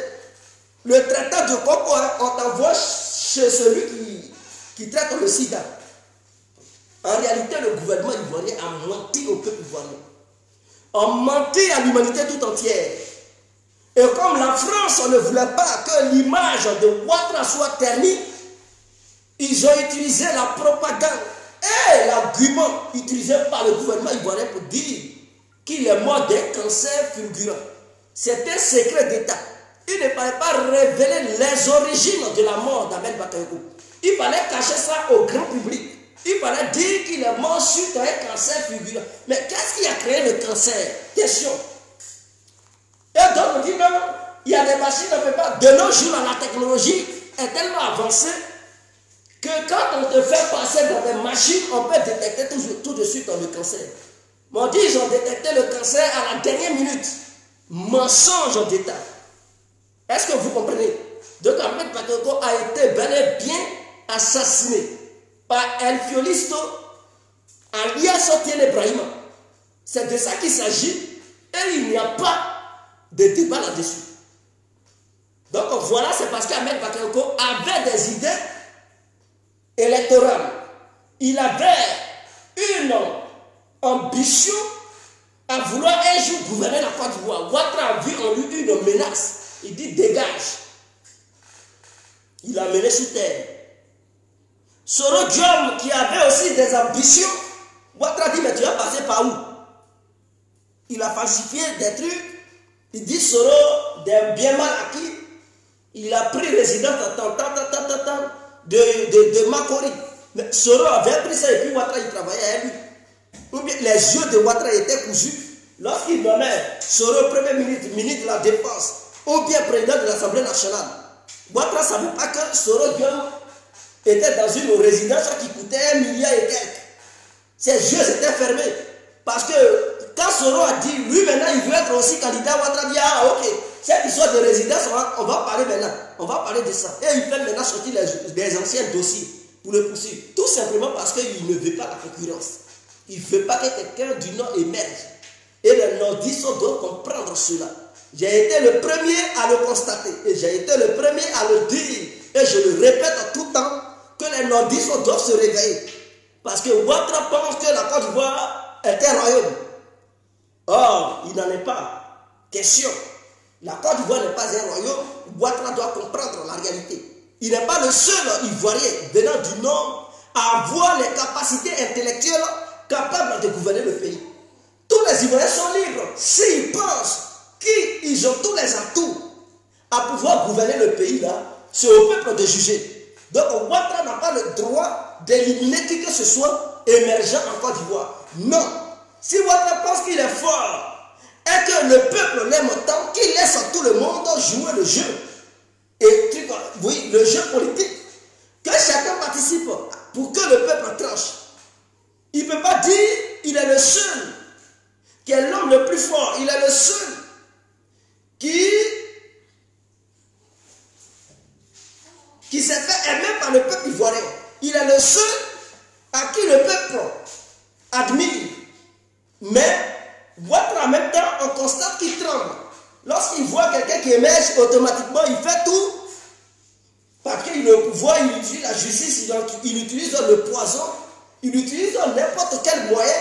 le traiteur de coco, hein, on t'envoie chez celui qui traite le sida. En réalité, le gouvernement ivoirien a menti au peuple ivoirien. A menti à l'humanité tout entière. Et comme la France, on ne voulait pas que l'image de Ouattara soit ternie, ils ont utilisé la propagande et l'argument utilisé par le gouvernement ivoirien pour dire qu'il est mort d'un cancer fulgurant. C'est un secret d'État. Il ne fallait pas révéler les origines de la mort d'Ahmed Bakayoko. Il fallait cacher ça au grand public. Il fallait dire qu'il est mort suite à un cancer fulgurant. Mais qu'est-ce qui a créé le cancer? Question. Et d'autres disent non, il y a des machines, on ne peut pas. De nos jours, la technologie est tellement avancée que quand on te fait passer dans des machines, on peut détecter tout de suite le cancer. Mais on dit ils ont détecté le cancer à la dernière minute. Mensonge d'État. Est-ce que vous comprenez? Donc Ahmed Bakayoko a été bel et bien assassiné par El Fiolisto alias Otiene Brahima. C'est de ça qu'il s'agit et il n'y a pas de débat là-dessus. Donc voilà, c'est parce qu'Ahmed Bakayoko avait des idées électorales. Il avait une ambition à vouloir un jour gouverner la Côte d'Ivoire. Ouattara a vu en lui une menace. Il dit dégage. Il a mené sous terre. Soro Diom qui avait aussi des ambitions. Ouattara dit mais tu vas passer par où? Il a falsifié des trucs. Il dit Soro, des bien mal acquis. Il a pris résidence de Makori. Mais Soro avait pris ça et puis Ouattara il travaillait avec lui. Les yeux de Ouattara étaient cousus. Lorsqu'il nommait Soro premier ministre de la Défense ou bien président de l'Assemblée nationale, Ouattara ne savait pas que Soro Diom était dans une résidence qui coûtait 1 milliard et quelques. Ses yeux étaient fermés. Parce que quand Soro a dit, lui maintenant il veut être aussi candidat, Ouattara dit, ah ok, cette histoire de résidence, on va parler maintenant. On va parler de ça. Et il fait maintenant sortir les anciens dossiers pour le poursuivre. Tout simplement parce qu'il ne veut pas la concurrence. Il ne veut pas que quelqu'un du Nord émerge. Et les Nordistes doivent comprendre cela. J'ai été le premier à le constater. Et j'ai été le premier à le dire. Et je le répète tout le temps que les Nordistes doivent se réveiller. Parce que Ouattara pense que la Côte d'Ivoire est un royaume. Or, il n'en est pas question. La Côte d'Ivoire n'est pas un royaume. Ouattara doit comprendre la réalité. Il n'est pas le seul Ivoirien venant du Nord à avoir les capacités intellectuelles capables de gouverner le pays. Tous les Ivoiriens sont libres s'ils pensent qu'ils ont tous les atouts à pouvoir gouverner le pays là. C'est au peuple de juger. Donc Ouattara n'a pas le droit d'éliminer qui que ce soit émergent en Côte d'Ivoire. Non. Si Ouattara pense qu'il est fort et que le peuple l'aime autant, qu'il laisse à tout le monde jouer le jeu. Et oui, le jeu politique. Que chacun participe pour que le peuple tranche. Il ne peut pas dire qu'il est le seul, qui est l'homme le plus fort. Il est le seul qui s'est fait aimer par le peuple ivoirien. Il est le seul à qui le peuple admire. Mais, Ouattara en même temps, on constate qu'il tremble. Lorsqu'il voit quelqu'un qui émerge, automatiquement, il fait tout. Parce qu'il le pouvoir, il utilise la justice, il utilise le poison, il utilise n'importe quel moyen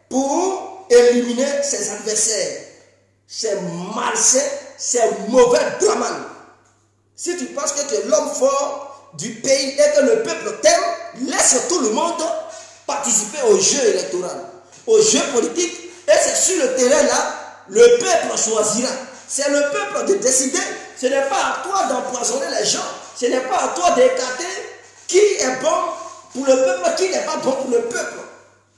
pour éliminer ses adversaires. C'est malsain, c'est mauvais draman. Si tu penses que tu es l'homme fort du pays et que le peuple t'aime, laisse tout le monde participer au jeu électoral, au jeu politique. Et c'est sur le terrain là, le peuple choisira. C'est le peuple de décider. Ce n'est pas à toi d'empoisonner les gens. Ce n'est pas à toi d'écarter qui est bon pour le peuple, qui n'est pas bon pour le peuple.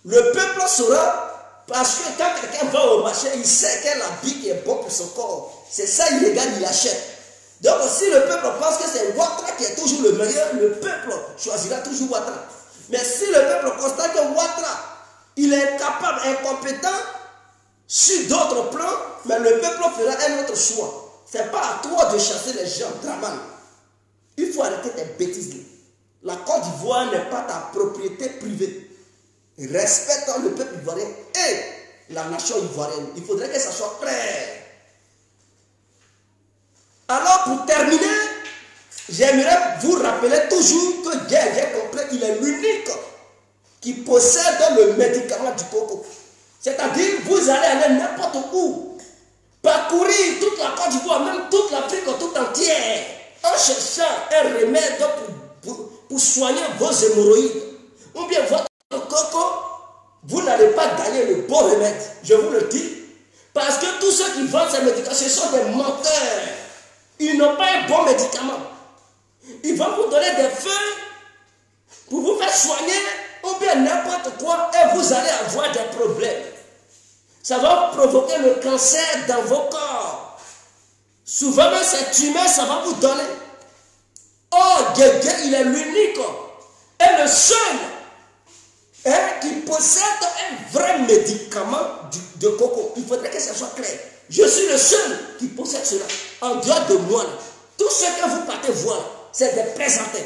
Le peuple saura, parce que quand quelqu'un va au marché, il sait quel habit qui est bon pour son corps. C'est ça, il regarde, il achète. Donc si le peuple pense que c'est Ouattara qui est toujours le meilleur, le peuple choisira toujours Ouattara. Mais si le peuple constate que Ouattara, il est capable, incompétent, sur d'autres plans, mais le peuple fera un autre choix. Ce n'est pas à toi de chasser les gens, Draman. Il faut arrêter tes bêtises. La Côte d'Ivoire n'est pas ta propriété privée. Respecte le peuple ivoirien et la nation ivoirienne. Il faudrait que ça soit clair. Alors pour terminer, j'aimerais vous rappeler toujours que Guerrier Complet, il est l'unique qui possède le médicament du coco. C'est-à-dire, vous allez aller n'importe où, parcourir toute la Côte d'Ivoire, même toute l'Afrique tout entière, en cherchant un remède pour soigner vos hémorroïdes, ou bien votre coco, vous n'allez pas gagner le bon remède. Je vous le dis. Parce que tous ceux qui vendent ces médicaments, ce sont des menteurs. Ils n'ont pas un bon médicament. Ils vont vous donner des feuilles pour vous faire soigner, ou bien n'importe quoi, et vous allez avoir des problèmes. Ça va provoquer le cancer dans vos corps. Souvent même cette humeur, ça va vous donner. Oh, Guégué, il est l'unique et le seul qui possède un vrai médicament de coco. Il faudrait que ça soit clair. Je suis le seul qui possède cela. En dehors de moi, là, tout ce que vous partez voir, c'est des présentés.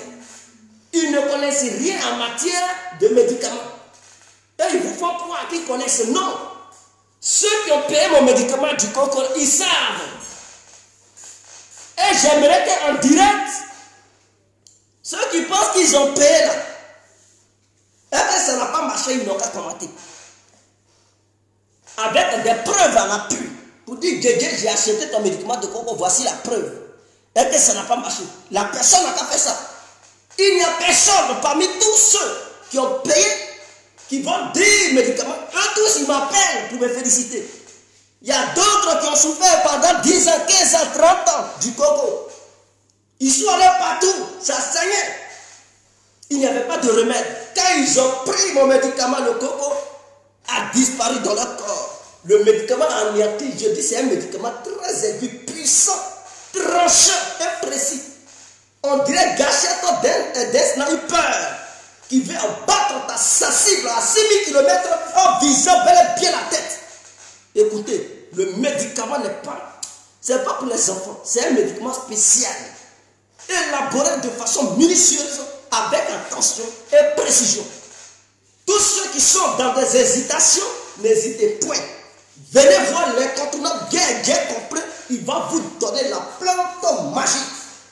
Ils ne connaissent rien en matière de médicaments. Et ils vous font croire qu'ils connaissent. Non. Ceux qui ont payé mon médicament du coco, ils savent. Et j'aimerais qu'en direct, ceux qui pensent qu'ils ont payé là, et que ça n'a pas marché, ils n'ont qu'à commenter. Avec des preuves à l'appui. Pour dire, j'ai acheté ton médicament de coco, voici la preuve. Et que ça n'a pas marché. La personne n'a qu'à faire ça. Il n'y a personne parmi tous ceux qui ont payé, qui vendent des médicaments. Eux tous, ils m'appellent pour me féliciter. Il y a d'autres qui ont souffert pendant 10 ans, 15 ans, 30 ans du coco. Ils sont allés partout, ça saignait. Il n'y avait pas de remède. Quand ils ont pris mon médicament, le coco a disparu dans leur corps. Le médicament anéanti, je dis, c'est un médicament très aigu, puissant, tranchant et précis. On dirait gâchette d'un sniper qui veut abattre sa cible à 6000 km en visant bel et bien la tête. Écoutez, le médicament n'est pas, c'est pas pour les enfants, c'est un médicament spécial, élaboré de façon minutieuse, avec attention et précision. Tous ceux qui sont dans des hésitations, n'hésitez point. Venez voir l'incontournable Guégué complet, il va vous donner la plante magique.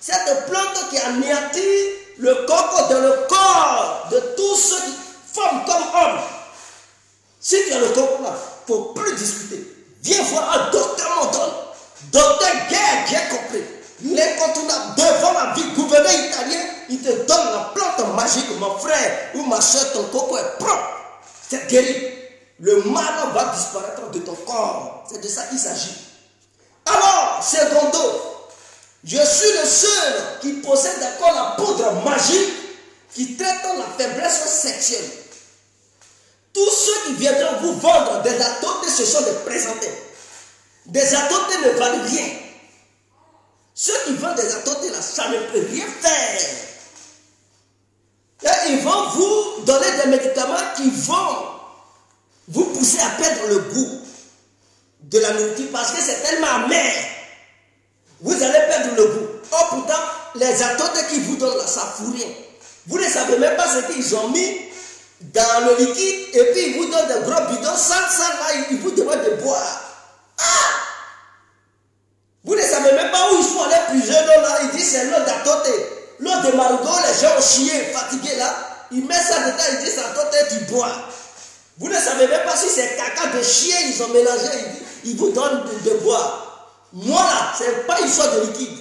Cette plante qui anéantit le coco dans le corps de tous ceux qui forment comme hommes. Si tu as le coco là, il ne faut plus discuter. Viens voir un docteur Mondon, docteur Guégué complet. L'incontournable devant la vie, gouverneur italien, il te donne la plante magique, mon frère ou ma soeur, ton coco est propre. C'est guéri. Le mal va disparaître de ton corps. C'est de ça qu'il s'agit. Alors, secondo, je suis le seul qui possède encore la poudre magique qui traite la faiblesse sexuelle. Tous ceux qui viendront vous vendre des atotés, ce sont des présentés. Des atotés ne valent rien. Ceux qui vendent des atotés là, ça ne peut rien faire. Et ils vont vous donner des médicaments qui vont vous pousser à perdre le goût de la nourriture parce que c'est tellement amer. Vous allez perdre le goût. Oh, pourtant, les atotés qu'ils vous donnent là, ça ne fout rien. Vous ne savez même pas ce qu'ils ont mis dans le liquide et puis ils vous donnent des gros bidons. Sans ça, là, ils vous demandent de boire. Ah! Vous ne savez même pas où ils sont allés plusieurs l'eau là. Ils disent c'est l'eau d'atoté. L'eau de Margot, les gens ont chié, fatigués là. Ils mettent ça dedans, ils disent atoté, tu bois. Vous ne savez même pas si c'est caca de chien, ils ont mélangé, ils vous donnent de boire. Moi là, ce n'est pas une histoire de liquide.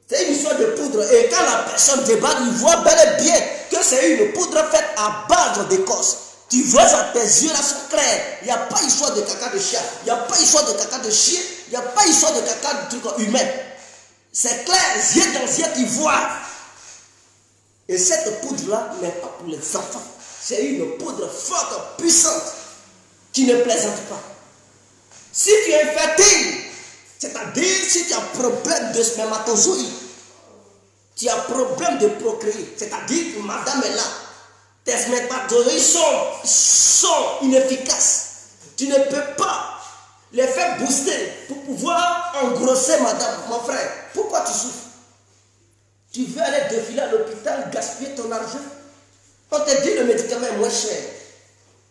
C'est une histoire de poudre. Et quand la personne débat, il voit bel et bien que c'est une poudre faite à base d'écorce. Tu vois ça, tes yeux là sont clairs. Il n'y a pas histoire de caca de chien. Il n'y a pas histoire de caca de chien. Il n'y a pas histoire de caca de truc humain. C'est clair, yeux dans yeux, tu vois. Et cette poudre-là n'est pas pour les enfants. C'est une poudre forte, puissante, qui ne plaisante pas. Si tu es infertile, c'est-à-dire si tu as problème de spermatozoïde, tu as problème de procréer, c'est-à-dire que madame est là, tes spermatozoïdes sont inefficaces. Tu ne peux pas les faire booster pour pouvoir engrosser madame, mon frère. Pourquoi tu souffres? Tu veux aller défiler à l'hôpital, gaspiller ton argent? On te dit le médicament est moins cher.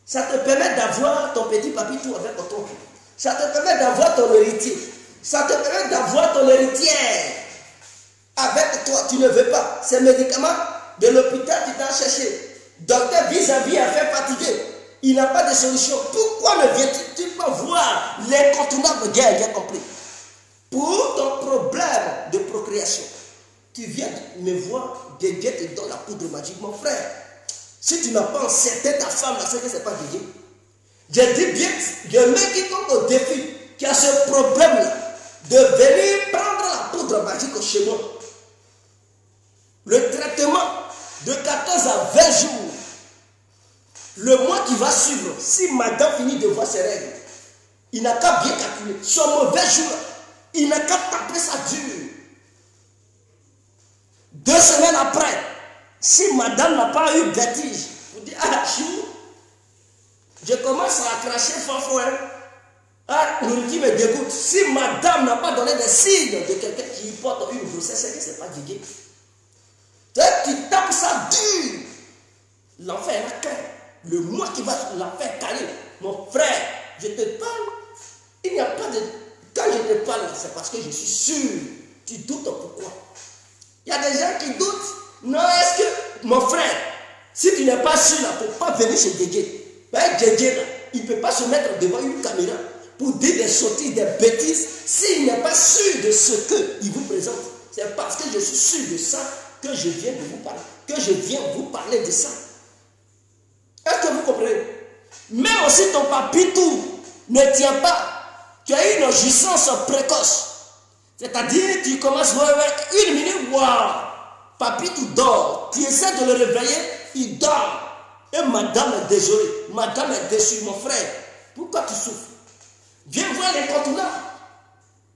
Ça te permet d'avoir ton petit papitou avec ton oncle. Ça te permet d'avoir ton héritier. Ça te permet d'avoir ton héritière. Avec toi, tu ne veux pas. Ces médicaments de l'hôpital, tu t'en cherché. Docteur vis-à-vis a fait fatiguer. Il n'a pas de solution. Pourquoi ne viens-tu pas voir l'incontournable Guégué compris? Pour ton problème de procréation, tu viens me voir, Guégué te donne la poudre magique, mon frère. Si tu n'as pas encerté ta femme, là, c'est que ce n'est pas Guégué. Je dis bien, je mets quiconque au défi qui a ce problème-là de venir prendre la poudre magique chez moi. Le traitement de 14 à 20 jours, le mois qui va suivre, si madame finit de voir ses règles, il n'a qu'à bien calculer. Son mauvais jour, Il n'a qu'à taper ça dur. 2 semaines après, si madame n'a pas eu vertige, vous dites, ah, je commence à cracher fort, hein. Ah, nourriture me dégoûte. Si madame n'a pas donné des signes de quelqu'un qui porte une grossesse, c'est que ce n'est pas Guégué. Tu tapes ça dur. L'enfant est là, le mois qui va la faire caler. Mon frère, je te parle. Il n'y a pas de... Quand je te parle, c'est parce que je suis sûr. Tu doutes pourquoi? Il y a des gens qui doutent. Non, est-ce que, mon frère, si tu n'es pas sûr, il ne faut pas venir chez Guégué. Ben, Guégué, là, il ne peut pas se mettre devant une caméra pour dire des sottises, des bêtises, s'il n'est pas sûr de ce qu'il vous présente. C'est parce que je suis sûr de ça que je viens de vous parler, que je viens vous parler de ça. Est-ce que vous comprenez? Même aussi ton papitou ne tient pas. Tu as une jouissance précoce. C'est-à-dire, tu commences, une minute, waouh, papitou dort. Tu essaies de le réveiller, il dort. Et madame est désolée, madame est déçue, mon frère. Pourquoi tu souffres? Viens voir l'incontournable.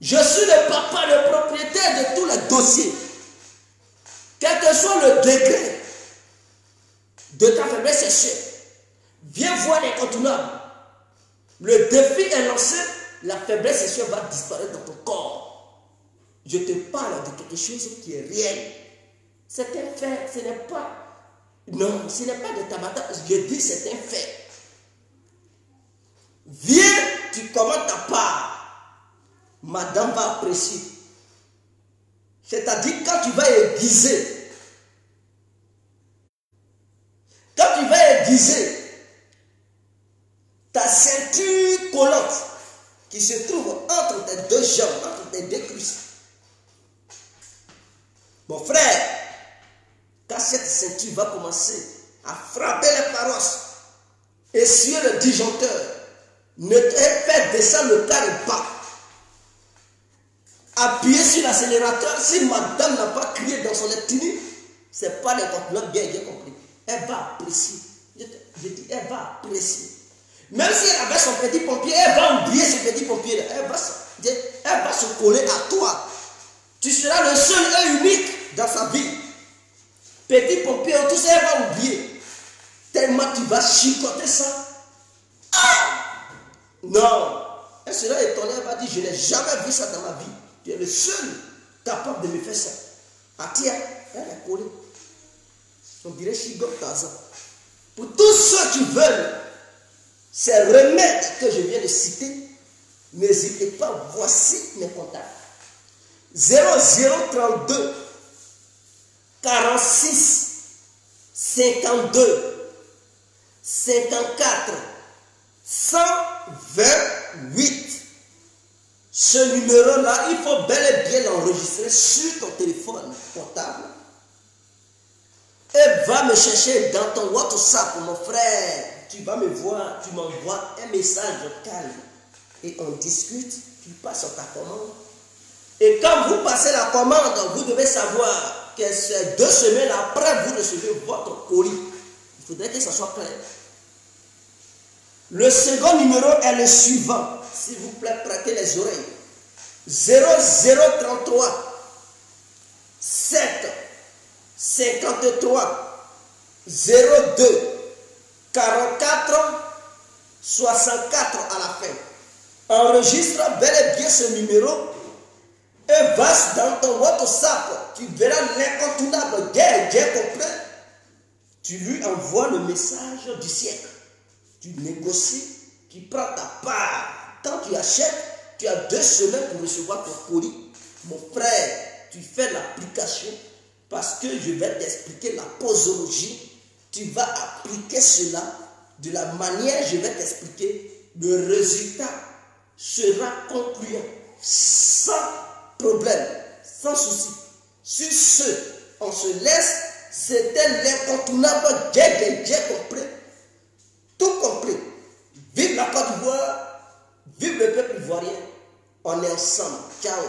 Je suis le papa, le propriétaire de tous les dossiers. Quel que soit le degré de ta faiblesse sexuelle, viens voir l'incontournable. Le défi est lancé, la faiblesse sexuelle va disparaître dans ton corps. Je te parle de quelque chose qui est réel. C'est un fait, ce n'est pas... Non, ce n'est pas de tabata, je dis c'est un fait. Viens, tu commandes ta part. Madame va apprécier. C'est-à-dire quand tu vas aiguiser. Quand tu vas aiguiser ta ceinture collante qui se trouve entre tes deux jambes, entre tes deux cuisses. Mon frère, quand cette ceinture va commencer à frapper les paroisses, essuyer le disjoncteur, ne fais descendre le carré bas. Appuyez sur l'accélérateur. Si madame n'a pas crié dans son ethnie, ce n'est pas l'incontournable, bien compris. Elle va apprécier. Je dis, elle va apprécier. Même si elle avait son petit pompier, elle va oublier son petit pompier. Elle va se coller à toi. Tu seras le seul et unique dans sa vie. Petit pompier, tout ça, elle va oublier. Tellement tu vas chicoter ça. Ah! Non. Elle sera étonnée, elle va dire, je n'ai jamais vu ça dans ma vie. Tu es le seul capable de me faire ça. Ah tiens, elle est collée. On dirait chigote Tarzan. Pour tous ceux qui veulent ces remèdes que je viens de citer, n'hésitez pas, voici mes contacts. 0032 46 52 54 128. Ce numéro-là, il faut bel et bien l'enregistrer sur ton téléphone portable. Et va me chercher dans ton WhatsApp, mon frère. Tu vas me voir, tu m'envoies un message calme. Et on discute, tu passes ta commande. Et quand vous passez la commande, vous devez savoir que c'est 2 semaines après, vous recevez votre colis. Il faudrait que ça soit clair. Le second numéro est le suivant. S'il vous plaît, prêtez les oreilles. 0033 7 53 02 44 64 à la fin. Enregistre bel et bien ce numéro et va dans ton WhatsApp. Tu verras l'incontournable guerre complet. Tu lui envoies le message du siècle. Tu négocies, tu prends ta part. Quand tu achètes, tu as 2 semaines pour recevoir ton colis. Mon frère, tu fais l'application parce que je vais t'expliquer la posologie. Tu vas appliquer cela de la manière je vais t'expliquer. Le résultat sera concluant, sans problème, sans souci. Sur ce, on se laisse. C'était l'incontournable Dieu complet. Tout compris. Vive la Côte d'Ivoire, vive le peuple ivoirien. On est ensemble. Ciao.